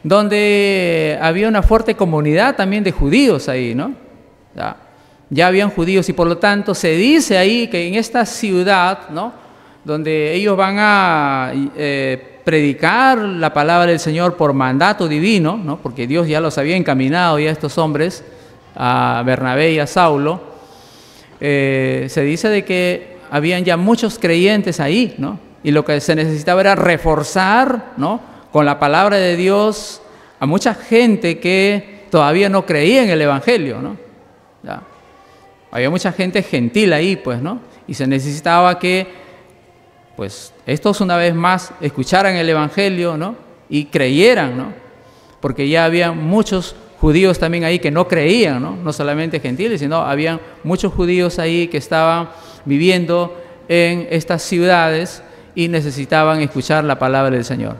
donde había una fuerte comunidad también de judíos ahí, ¿no? Ya habían judíos y por lo tanto se dice ahí que en esta ciudad, ¿no? Donde ellos van a predicar la palabra del Señor por mandato divino, ¿no? Porque Dios ya los había encaminado ya a estos hombres, a Bernabé y a Saulo. Se dice de que habían ya muchos creyentes ahí, ¿no? Y lo que se necesitaba era reforzar, ¿no? Con la palabra de Dios a mucha gente que todavía no creía en el Evangelio, ¿no? ¿Ya? Había mucha gente gentil ahí, pues, ¿no? Y se necesitaba que, pues, estos una vez más escucharan el Evangelio, ¿no? Y creyeran, ¿no? Porque ya había muchos judíos también ahí que no creían, ¿no? No solamente gentiles, sino habían muchos judíos ahí que estaban viviendo en estas ciudades y necesitaban escuchar la palabra del Señor.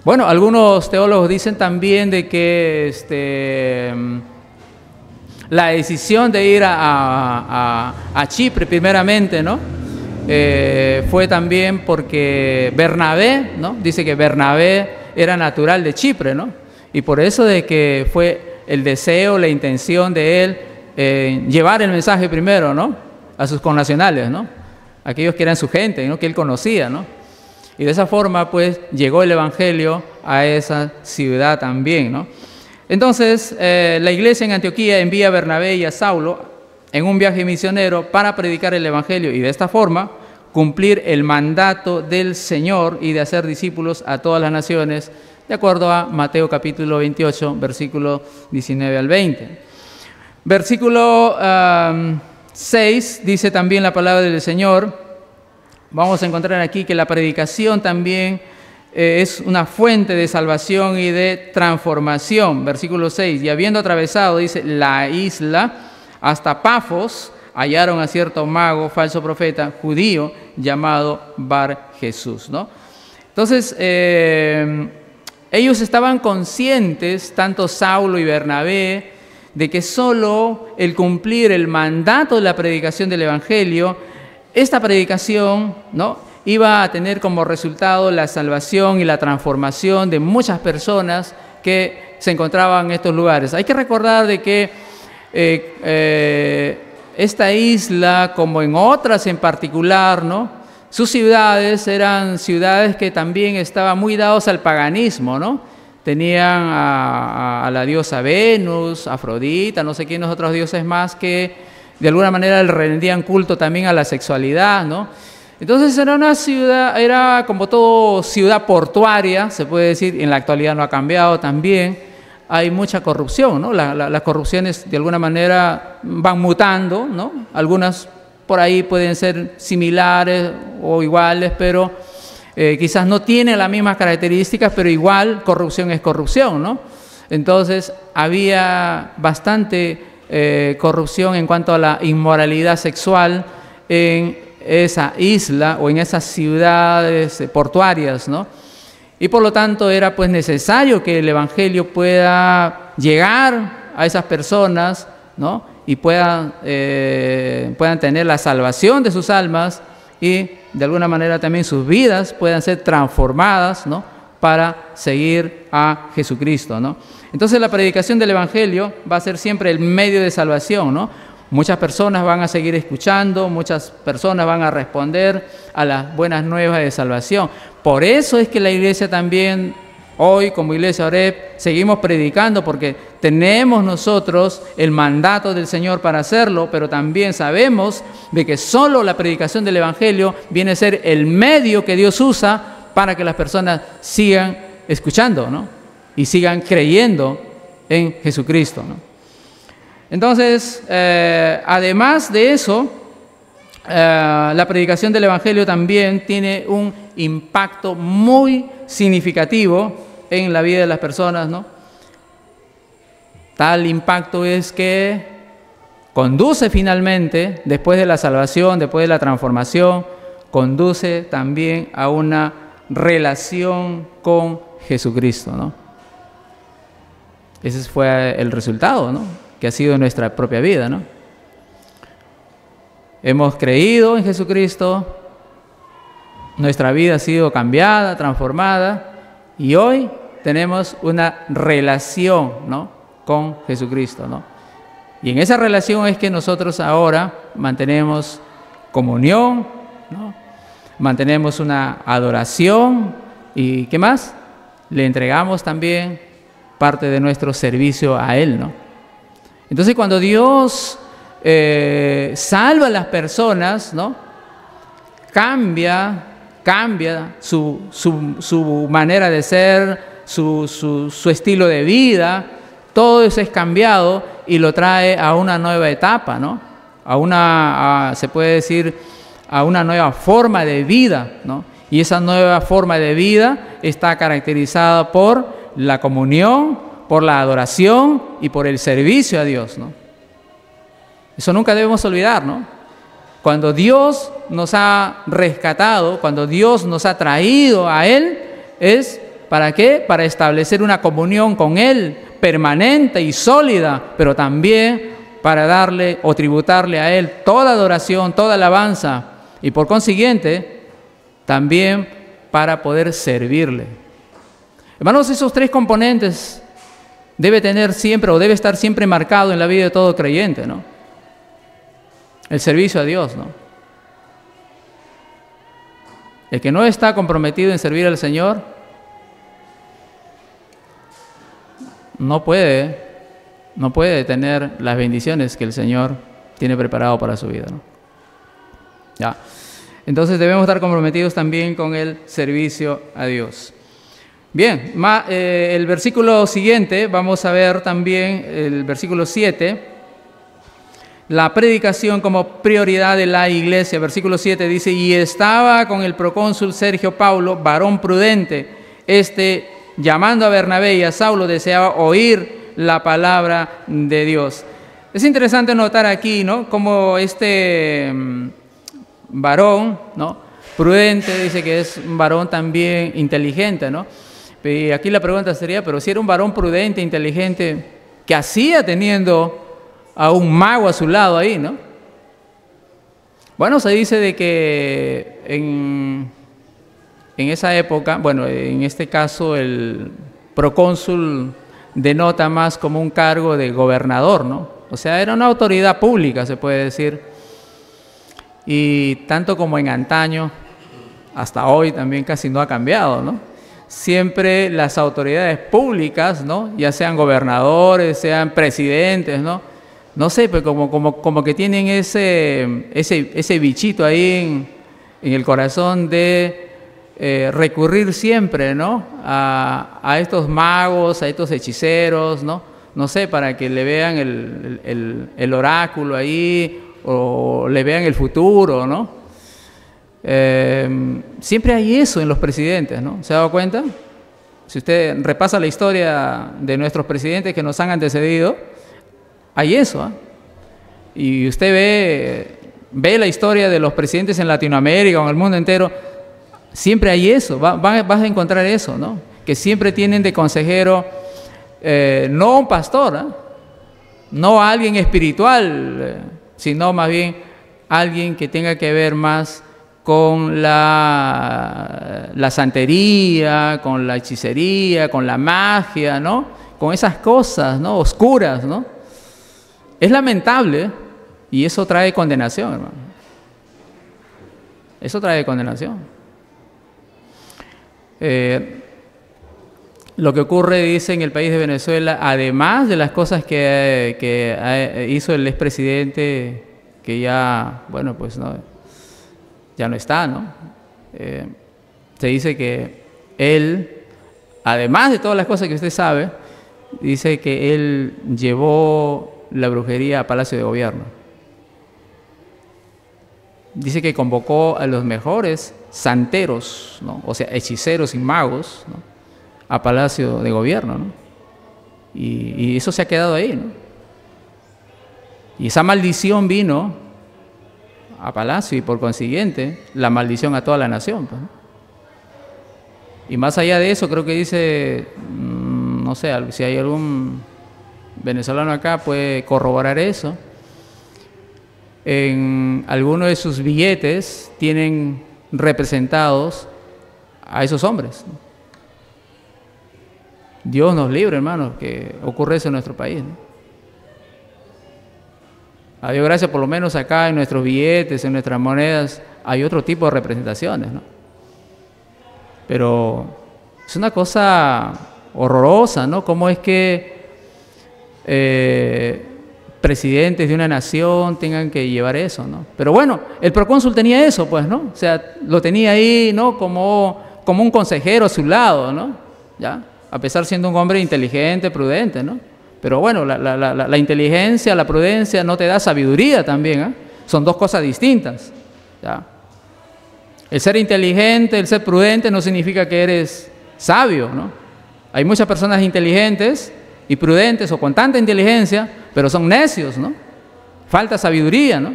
Bueno, algunos teólogos dicen también de que la decisión de ir a Chipre primeramente, ¿no? Fue también porque Bernabé, ¿no? Dice que Bernabé era natural de Chipre, ¿no? Y por eso de que fue el deseo, la intención de él llevar el mensaje primero, ¿no? A sus connacionales, ¿no? Aquellos que eran su gente, ¿no? Que él conocía, ¿no? Y de esa forma, pues, llegó el Evangelio a esa ciudad también, ¿no? Entonces, la iglesia en Antioquía envía a Bernabé y a Saulo en un viaje misionero para predicar el Evangelio y de esta forma cumplir el mandato del Señor y de hacer discípulos a todas las naciones, de acuerdo a Mateo capítulo 28, versículo 19 al 20. Versículo 6 dice también la palabra del Señor. Vamos a encontrar aquí que la predicación también es una fuente de salvación y de transformación. Versículo 6, y habiendo atravesado, dice, la isla hasta Pafos, hallaron a cierto mago, falso profeta, judío, llamado Bar Jesús, ¿no? Entonces, ellos estaban conscientes, tanto Saulo y Bernabé, de que solo el cumplir el mandato de la predicación del Evangelio, esta predicación, ¿no?, iba a tener como resultado la salvación y la transformación de muchas personas que se encontraban en estos lugares. Hay que recordar de que esta isla, como en otras en particular, ¿no?, sus ciudades eran ciudades que también estaban muy dados al paganismo, ¿no? Tenían a la diosa Venus, Afrodita, no sé quiénes otros dioses más que de alguna manera le rendían culto también a la sexualidad, ¿no? Entonces era una ciudad, era como todo ciudad portuaria, se puede decir, en la actualidad no ha cambiado también. Hay mucha corrupción, ¿no? Las corrupciones de alguna manera van mutando, ¿no? Algunas por ahí pueden ser similares o iguales, pero quizás no tienen las mismas características, pero igual corrupción es corrupción, ¿no? Entonces había bastante corrupción en cuanto a la inmoralidad sexual en esa isla o en esas ciudades portuarias, ¿no? Y por lo tanto era pues necesario que el Evangelio pueda llegar a esas personas, ¿no? Y puedan tener la salvación de sus almas y de alguna manera también sus vidas puedan ser transformadas, ¿no? Para seguir a Jesucristo, ¿no? Entonces la predicación del Evangelio va a ser siempre el medio de salvación, ¿no? Muchas personas van a seguir escuchando, muchas personas van a responder a las buenas nuevas de salvación. Por eso es que la iglesia también, hoy como Iglesia Oreb, seguimos predicando porque tenemos nosotros el mandato del Señor para hacerlo, pero también sabemos de que solo la predicación del Evangelio viene a ser el medio que Dios usa para que las personas sigan escuchando, ¿no? Y sigan creyendo en Jesucristo, ¿no? Entonces, además de eso, la predicación del Evangelio también tiene un impacto muy significativo en la vida de las personas, ¿no? Tal impacto es que conduce finalmente, después de la salvación, después de la transformación, conduce también a una relación con Jesucristo, ¿no? Ese fue el resultado, ¿no? Que ha sido nuestra propia vida, ¿no? Hemos creído en Jesucristo, nuestra vida ha sido cambiada, transformada, y hoy tenemos una relación, ¿no? Con Jesucristo, ¿no? Y en esa relación es que nosotros ahora mantenemos comunión, ¿no? Mantenemos una adoración y ¿qué más? Le entregamos también parte de nuestro servicio a Él, ¿no? Entonces cuando Dios salva a las personas, ¿no? Cambia su manera de ser, su estilo de vida, todo eso es cambiado y lo trae a una nueva etapa, ¿no? Se puede decir, a una nueva forma de vida, ¿no? Y esa nueva forma de vida está caracterizada por la comunión, por la adoración y por el servicio a Dios, ¿no? Eso nunca debemos olvidar, ¿no? Cuando Dios nos ha rescatado, cuando Dios nos ha traído a Él, ¿es para qué? Para establecer una comunión con Él permanente y sólida, pero también para darle o tributarle a Él toda adoración, toda alabanza y por consiguiente también para poder servirle. Hermanos, esos tres componentes debe tener siempre o debe estar siempre marcado en la vida de todo creyente, ¿no? El servicio a Dios, ¿no? El que no está comprometido en servir al Señor no puede tener las bendiciones que el Señor tiene preparado para su vida, ¿no? Ya. Entonces debemos estar comprometidos también con el servicio a Dios. Bien, el versículo siguiente, vamos a ver también el versículo 7, la predicación como prioridad de la iglesia. Versículo 7 dice, y estaba con el procónsul Sergio Paulo, varón prudente, llamando a Bernabé y a Saulo, deseaba oír la palabra de Dios. Es interesante notar aquí, ¿no? Como varón, ¿no? Prudente, dice que es un varón también inteligente, ¿no? Y aquí la pregunta sería, pero si era un varón prudente, inteligente, ¿qué hacía teniendo a un mago a su lado ahí, no? Bueno, se dice de que en esa época, bueno, en este caso el procónsul denota más como un cargo de gobernador, ¿no? O sea, era una autoridad pública, se puede decir. Y tanto como en antaño, hasta hoy también casi no ha cambiado, ¿no? Siempre las autoridades públicas, ¿no? Ya sean gobernadores, sean presidentes, ¿no? No sé, pero como que tienen ese bichito ahí en el corazón de recurrir siempre, ¿no? A estos magos, a estos hechiceros, ¿no? No sé, para que le vean el oráculo ahí o le vean el futuro, ¿no? Siempre hay eso en los presidentes, ¿no? ¿Se ha dado cuenta? Si usted repasa la historia de nuestros presidentes que nos han antecedido, Hay eso, ¿eh? Y usted ve la historia de los presidentes en Latinoamérica o en el mundo entero, siempre hay eso, vas a encontrar eso, ¿no? Que siempre tienen de consejero no un pastor, ¿eh? No a alguien espiritual, sino más bien alguien que tenga que ver más con la santería, con la hechicería, con la magia, ¿no? Con esas cosas, ¿no? Oscuras, ¿no? Es lamentable y eso trae condenación, hermano. Eso trae condenación. Lo que ocurre, dice, en el país de Venezuela, además de las cosas que hizo el expresidente, que ya, bueno, pues no, ya no está, ¿no? Se dice que él, además de todas las cosas que usted sabe, dice que él llevó la brujería a Palacio de Gobierno. Dice que convocó a los mejores santeros, ¿no? O sea, hechiceros y magos, ¿no? A Palacio de Gobierno, ¿no? Y eso se ha quedado ahí, ¿no? Y esa maldición vino a Palacio y por consiguiente la maldición a toda la nación, pues, ¿no? Y más allá de eso, creo que dice, no sé, si hay algún venezolano acá puede corroborar eso. En algunos de sus billetes tienen representados a esos hombres, ¿no? Dios nos libre, hermanos, que ocurre eso en nuestro país, ¿no? A Dios gracias, por lo menos acá en nuestros billetes, en nuestras monedas, hay otro tipo de representaciones, ¿no? Pero es una cosa horrorosa, ¿no? Cómo es que presidentes de una nación tengan que llevar eso, ¿no? Pero bueno, el procónsul tenía eso, pues, ¿no? O sea, lo tenía ahí, ¿no? Como un consejero a su lado, ¿no? ¿Ya? A pesar siendo un hombre inteligente, prudente, ¿no? Pero bueno, la inteligencia, la prudencia no te da sabiduría también, ¿eh? Son dos cosas distintas, ¿ya? El ser inteligente, el ser prudente no significa que eres sabio, ¿no? Hay muchas personas inteligentes y prudentes o con tanta inteligencia, pero son necios, ¿no? Falta sabiduría, ¿no?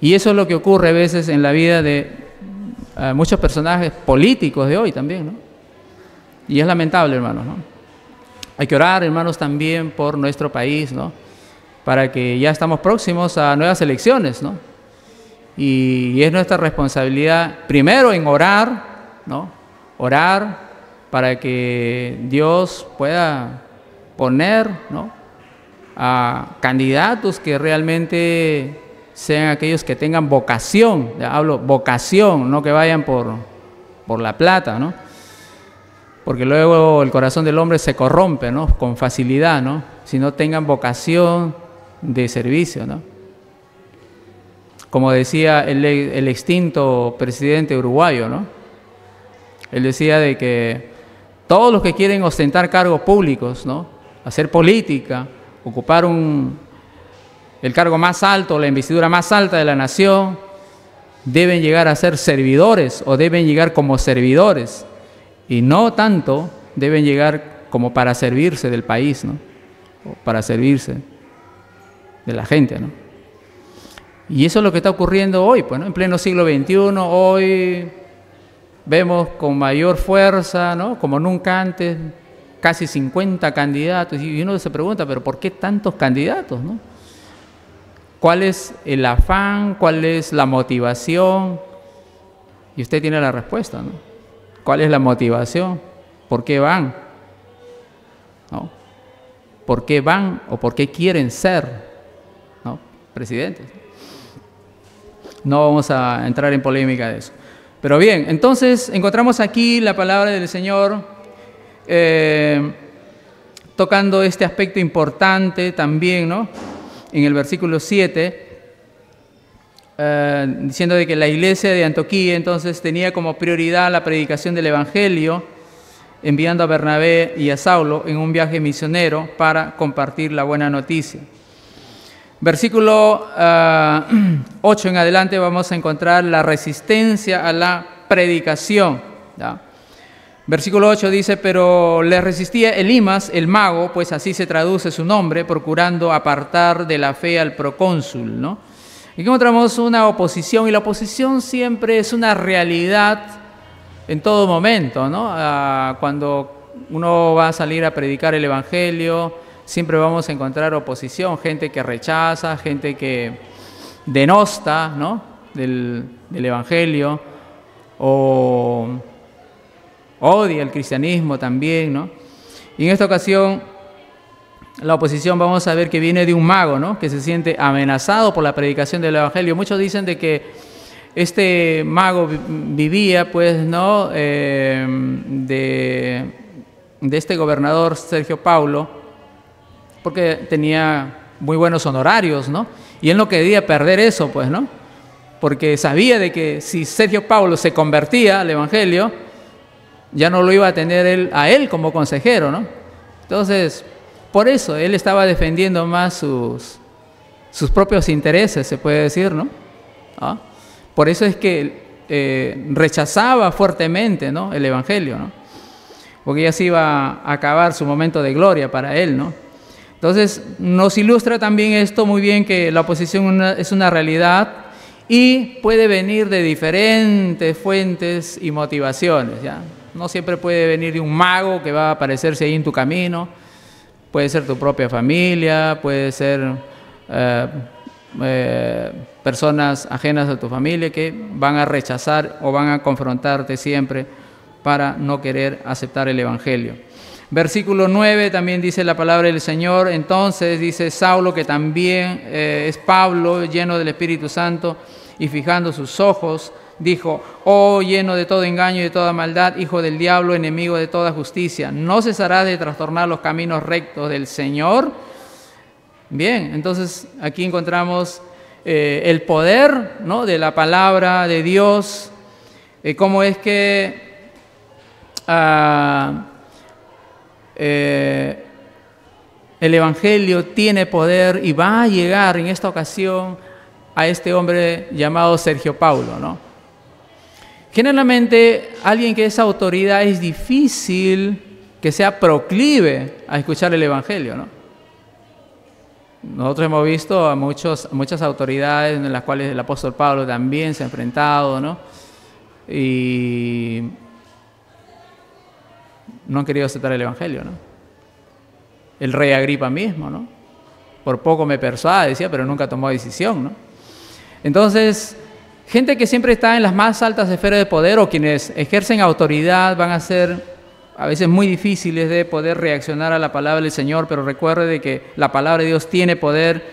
Y eso es lo que ocurre a veces en la vida de muchos personajes políticos de hoy también, ¿no? Y es lamentable, hermanos, ¿no? Hay que orar, hermanos, también por nuestro país, ¿no? Para que ya estamos próximos a nuevas elecciones, ¿no? Y es nuestra responsabilidad, primero, en orar, ¿no? Orar para que Dios pueda poner, ¿no?, a candidatos que realmente sean aquellos que tengan vocación, ya hablo vocación, no que vayan por la plata, ¿no? Porque luego el corazón del hombre se corrompe, ¿no?, con facilidad, ¿no? Si no tengan vocación de servicio, ¿no? Como decía el extinto presidente uruguayo, ¿no? Él decía de que todos los que quieren ostentar cargos públicos, ¿no?, hacer política, ocupar el cargo más alto, la investidura más alta de la nación, deben llegar a ser servidores o deben llegar como servidores y no tanto deben llegar como para servirse del país, ¿no?, o para servirse de la gente, ¿no? Y eso es lo que está ocurriendo hoy, pues, ¿no? En pleno siglo XXI, hoy vemos con mayor fuerza, ¿no?, como nunca antes, casi 50 candidatos, y uno se pregunta, pero ¿por qué tantos candidatos, no? ¿Cuál es el afán? ¿Cuál es la motivación? Y usted tiene la respuesta, ¿no? ¿Cuál es la motivación? ¿Por qué van? ¿No? ¿Por qué van o por qué quieren ser, ¿no?, presidentes? No vamos a entrar en polémica de eso. Pero bien, entonces encontramos aquí la palabra del Señor tocando este aspecto importante también, ¿no?, en el versículo 7, diciendo de que la iglesia de Antioquía entonces tenía como prioridad la predicación del Evangelio, enviando a Bernabé y a Saulo en un viaje misionero para compartir la buena noticia. Versículo 8 en adelante vamos a encontrar la resistencia a la predicación, ¿ya? Versículo 8 dice, pero le resistía Elimas, el mago, pues así se traduce su nombre, procurando apartar de la fe al procónsul, ¿no? Aquí encontramos una oposición, y la oposición siempre es una realidad en todo momento, ¿no? Cuando uno va a salir a predicar el Evangelio, siempre vamos a encontrar oposición, gente que rechaza, gente que denosta, ¿no?, del Evangelio, o odia el cristianismo también, ¿no? Y en esta ocasión, la oposición vamos a ver que viene de un mago, ¿no?, que se siente amenazado por la predicación del Evangelio. Muchos dicen de que este mago vivía, pues, ¿no?, de este gobernador Sergio Paulo, porque tenía muy buenos honorarios, ¿no? Y él no quería perder eso, pues, ¿no? Porque sabía de que si Sergio Paulo se convertía al Evangelio, ya no lo iba a tener a él como consejero, ¿no? Entonces, por eso él estaba defendiendo más sus propios intereses, se puede decir, ¿no? ¿Ah? Por eso es que rechazaba fuertemente, ¿no?, el Evangelio, ¿no? Porque ya se iba a acabar su momento de gloria para él, ¿no? Entonces, nos ilustra también esto muy bien, que la oposición es una realidad y puede venir de diferentes fuentes y motivaciones, ¿ya? No siempre puede venir de un mago que va a aparecerse ahí en tu camino, puede ser tu propia familia, puede ser personas ajenas a tu familia que van a rechazar o van a confrontarte siempre para no querer aceptar el Evangelio. Versículo 9 también dice la palabra del Señor. Entonces dice Saulo, que también es Pablo, lleno del Espíritu Santo, y fijando sus ojos, dijo: oh, lleno de todo engaño y de toda maldad, hijo del diablo, enemigo de toda justicia, ¿no cesarás de trastornar los caminos rectos del Señor? Bien, entonces aquí encontramos el poder, ¿no?, de la palabra de Dios, cómo es que el Evangelio tiene poder y va a llegar en esta ocasión a este hombre llamado Sergio Paulo, ¿no? Generalmente, alguien que es autoridad es difícil que sea proclive a escuchar el Evangelio, ¿no? Nosotros hemos visto a muchas autoridades en las cuales el apóstol Pablo también se ha enfrentado, ¿no? Y no han querido aceptar el Evangelio, ¿no? El rey Agripa mismo, ¿no? Por poco me persuade, decía, pero nunca tomó decisión, ¿no? Entonces, gente que siempre está en las más altas esferas de poder o quienes ejercen autoridad van a ser a veces muy difíciles de poder reaccionar a la palabra del Señor, pero recuerde de que la palabra de Dios tiene poder,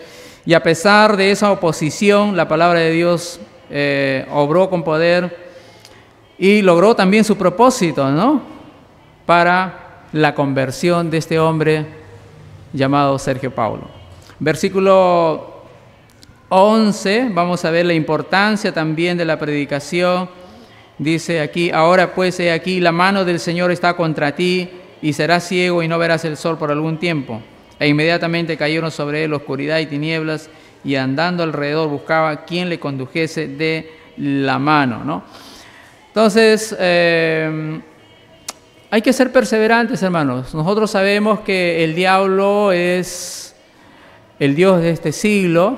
y a pesar de esa oposición, la palabra de Dios obró con poder y logró también su propósito, ¿no?, para la conversión de este hombre llamado Sergio Paulo. Versículo 11, vamos a ver la importancia también de la predicación. Dice aquí: ahora pues, he aquí, la mano del Señor está contra ti, y serás ciego y no verás el sol por algún tiempo. E inmediatamente cayeron sobre él oscuridad y tinieblas, y andando alrededor buscaba quien le condujese de la mano, ¿no? Entonces, hay que ser perseverantes, hermanos. Nosotros sabemos que el diablo es el Dios de este siglo,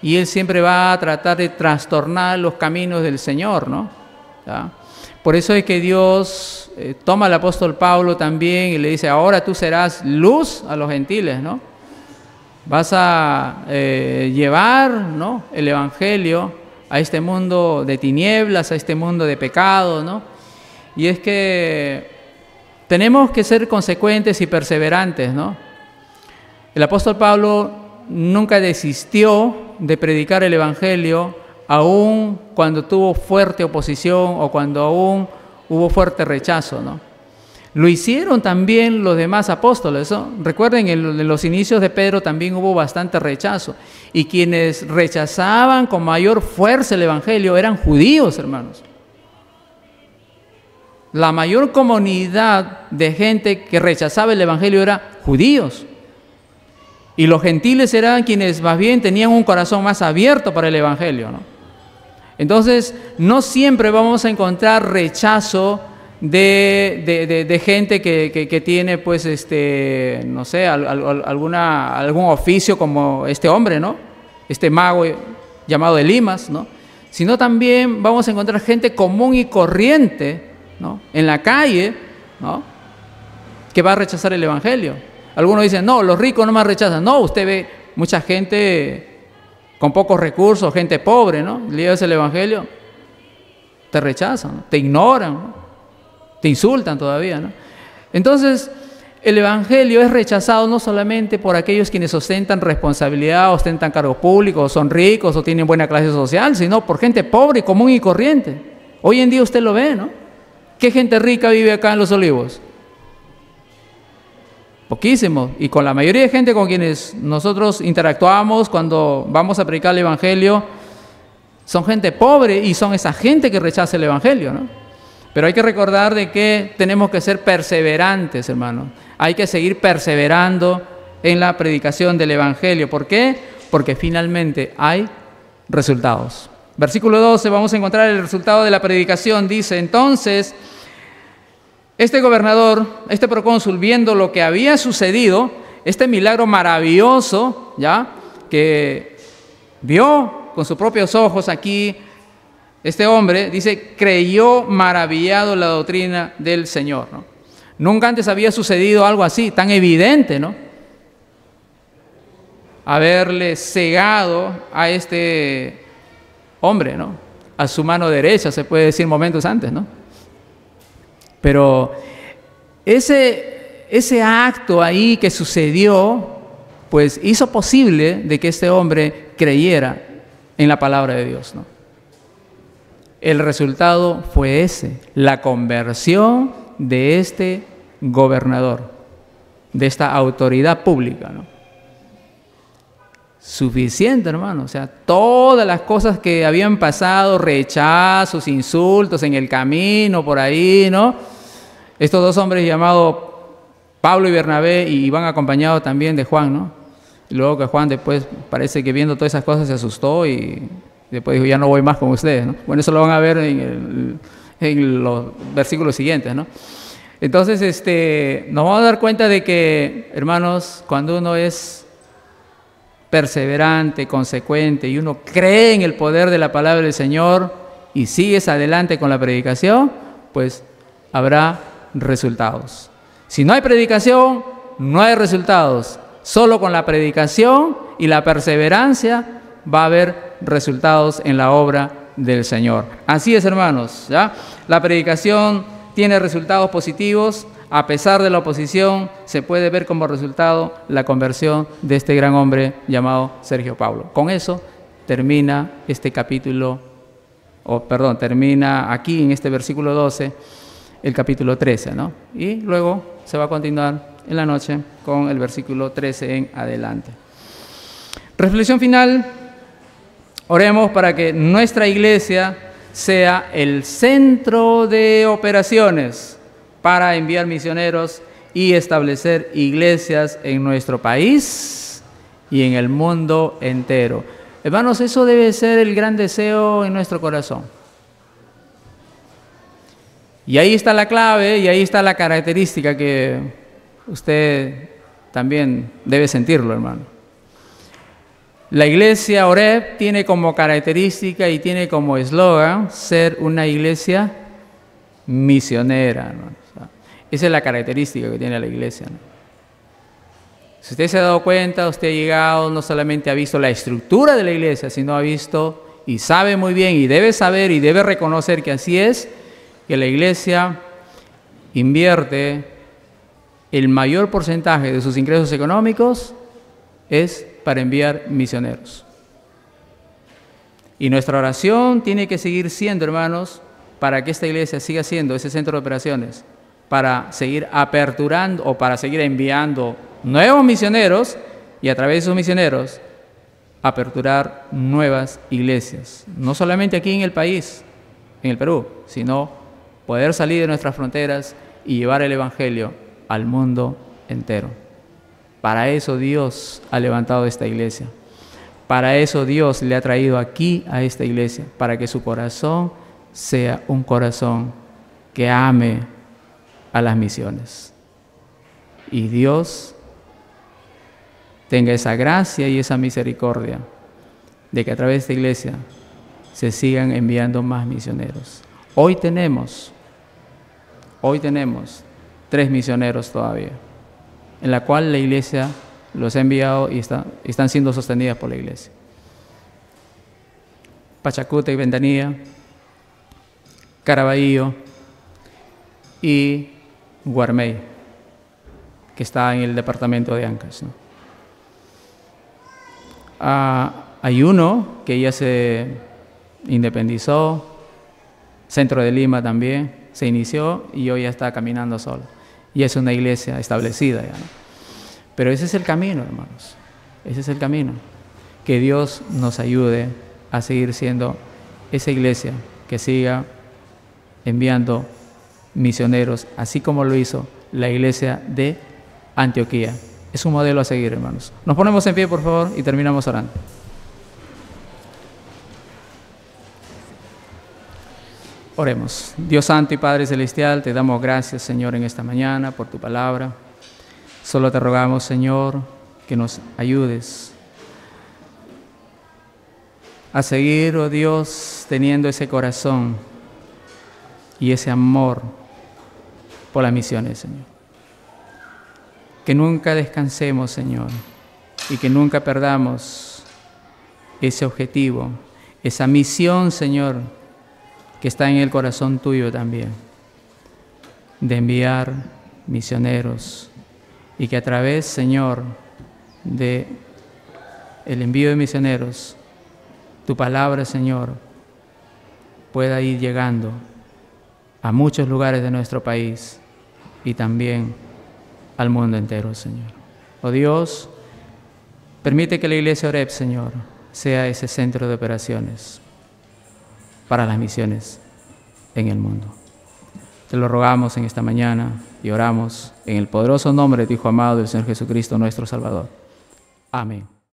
y él siempre va a tratar de trastornar los caminos del Señor, ¿no? ¿Ya? Por eso es que Dios toma al apóstol Pablo también y le dice: ahora tú serás luz a los gentiles, ¿no? Vas a llevar, ¿no?, el Evangelio a este mundo de tinieblas, a este mundo de pecado, ¿no? Y es que tenemos que ser consecuentes y perseverantes, ¿no? El apóstol Pablo nunca desistió de predicar el Evangelio, aun cuando tuvo fuerte oposición o cuando aún hubo fuerte rechazo, ¿no? Lo hicieron también los demás apóstoles, ¿no? Recuerden, en los inicios de Pedro también hubo bastante rechazo, y quienes rechazaban con mayor fuerza el Evangelio eran judíos, hermanos. La mayor comunidad de gente que rechazaba el Evangelio era judíos. Y los gentiles eran quienes más bien tenían un corazón más abierto para el Evangelio, ¿no? Entonces, no siempre vamos a encontrar rechazo de gente que tiene, pues, no sé, algún oficio como este hombre, ¿no? Este mago llamado Elimas, ¿no? Sino también vamos a encontrar gente común y corriente, ¿no? En la calle, ¿no? Que va a rechazar el evangelio. Algunos dicen, no, los ricos no más rechazan. No, usted ve mucha gente con pocos recursos, gente pobre, ¿no? Le llevas el evangelio, te rechazan, ¿no? Te ignoran, ¿no? Te insultan todavía, ¿no? Entonces, el evangelio es rechazado no solamente por aquellos quienes ostentan responsabilidad, ostentan cargos públicos, son ricos o tienen buena clase social, sino por gente pobre, común y corriente. Hoy en día usted lo ve, ¿no? ¿Qué gente rica vive acá en Los Olivos? Poquísimo. Y con la mayoría de gente con quienes nosotros interactuamos cuando vamos a predicar el evangelio, son gente pobre y son esa gente que rechaza el evangelio, ¿no? Pero hay que recordar de que tenemos que ser perseverantes, hermanos. Hay que seguir perseverando en la predicación del evangelio. ¿Por qué? Porque finalmente hay resultados. Versículo 12, vamos a encontrar el resultado de la predicación. Dice, entonces, este gobernador, este procónsul, viendo lo que había sucedido, este milagro maravilloso, ¿ya? Que vio con sus propios ojos aquí, este hombre, dice, creyó maravillado la doctrina del Señor, ¿no? Nunca antes había sucedido algo así, tan evidente, ¿no? Haberle cegado a este hombre, ¿no? A su mano derecha, se puede decir momentos antes, ¿no? Pero ese acto ahí que sucedió, pues hizo posible de que este hombre creyera en la palabra de Dios, ¿no? El resultado fue ese, la conversión de este gobernador, de esta autoridad pública, ¿no? Suficiente, hermano. O sea, todas las cosas que habían pasado, rechazos, insultos en el camino, por ahí, ¿no? Estos dos hombres llamados Pablo y Bernabé, y van acompañados también de Juan, ¿no? Y luego que Juan después parece que viendo todas esas cosas se asustó y después dijo, ya no voy más con ustedes, ¿no? Bueno, eso lo van a ver en los versículos siguientes, ¿no? Entonces, nos vamos a dar cuenta de que, hermanos, cuando uno es perseverante, consecuente, y uno cree en el poder de la palabra del Señor y sigues adelante con la predicación, pues habrá resultados. Si no hay predicación, no hay resultados. Solo con la predicación y la perseverancia va a haber resultados en la obra del Señor. Así es, hermanos, ¿ya? La predicación tiene resultados positivos. A pesar de la oposición, se puede ver como resultado la conversión de este gran hombre llamado Sergio Paulo. Con eso termina este capítulo, termina aquí en este versículo 12, el capítulo 13, ¿no? Y luego se va a continuar en la noche con el versículo 13 en adelante. Reflexión final. Oremos para que nuestra iglesia sea el centro de operaciones para enviar misioneros y establecer iglesias en nuestro país y en el mundo entero. Hermanos, eso debe ser el gran deseo en nuestro corazón. Y ahí está la clave y ahí está la característica que usted también debe sentirlo, hermano. La iglesia Oreb tiene como característica y tiene como eslogan ser una iglesia misionera, ¿no? O sea, esa es la característica que tiene la iglesia, ¿no? Si usted se ha dado cuenta, usted ha llegado, no solamente ha visto la estructura de la iglesia, sino ha visto y sabe muy bien y debe saber y debe reconocer que así es, que la iglesia invierte el mayor porcentaje de sus ingresos económicos es para enviar misioneros. Y nuestra oración tiene que seguir siendo, hermanos, para que esta iglesia siga siendo ese centro de operaciones, para seguir aperturando o para seguir enviando nuevos misioneros y a través de esos misioneros aperturar nuevas iglesias. No solamente aquí en el país, en el Perú, sino poder salir de nuestras fronteras y llevar el evangelio al mundo entero. Para eso Dios ha levantado esta iglesia. Para eso Dios le ha traído aquí a esta iglesia, para que su corazón sea un corazón que ame a las misiones. Y Dios tenga esa gracia y esa misericordia de que a través de esta iglesia se sigan enviando más misioneros. Hoy tenemos 3 misioneros todavía, en la cual la iglesia los ha enviado y están siendo sostenidas por la iglesia. Pachacuta y Ventanilla, Caraballo y Guarmey, que está en el departamento de Ancash, ¿no? Hay uno que ya se independizó, Centro de Lima también, se inició y hoy ya está caminando solo. Y es una iglesia establecida ya, ¿no? Pero ese es el camino, hermanos. Ese es el camino. Que Dios nos ayude a seguir siendo esa iglesia que siga enviando misioneros, así como lo hizo la iglesia de Antioquía. Es un modelo a seguir, hermanos. Nos ponemos en pie, por favor, y terminamos orando. Oremos. Dios Santo y Padre Celestial, te damos gracias, Señor, en esta mañana por tu palabra. Solo te rogamos, Señor, que nos ayudes a seguir, oh Dios, teniendo ese corazón y ese amor por las misiones, Señor. Que nunca descansemos, Señor, y que nunca perdamos ese objetivo, esa misión, Señor, que está en el corazón tuyo también, de enviar misioneros, y que a través, Señor, de el envío de misioneros, tu palabra, Señor, pueda ir llegando a muchos lugares de nuestro país y también al mundo entero, Señor. Oh Dios, permite que la Iglesia Oreb, Señor, sea ese centro de operaciones para las misiones en el mundo. Te lo rogamos en esta mañana y oramos en el poderoso nombre de tu Hijo amado, el Señor Jesucristo, nuestro Salvador. Amén.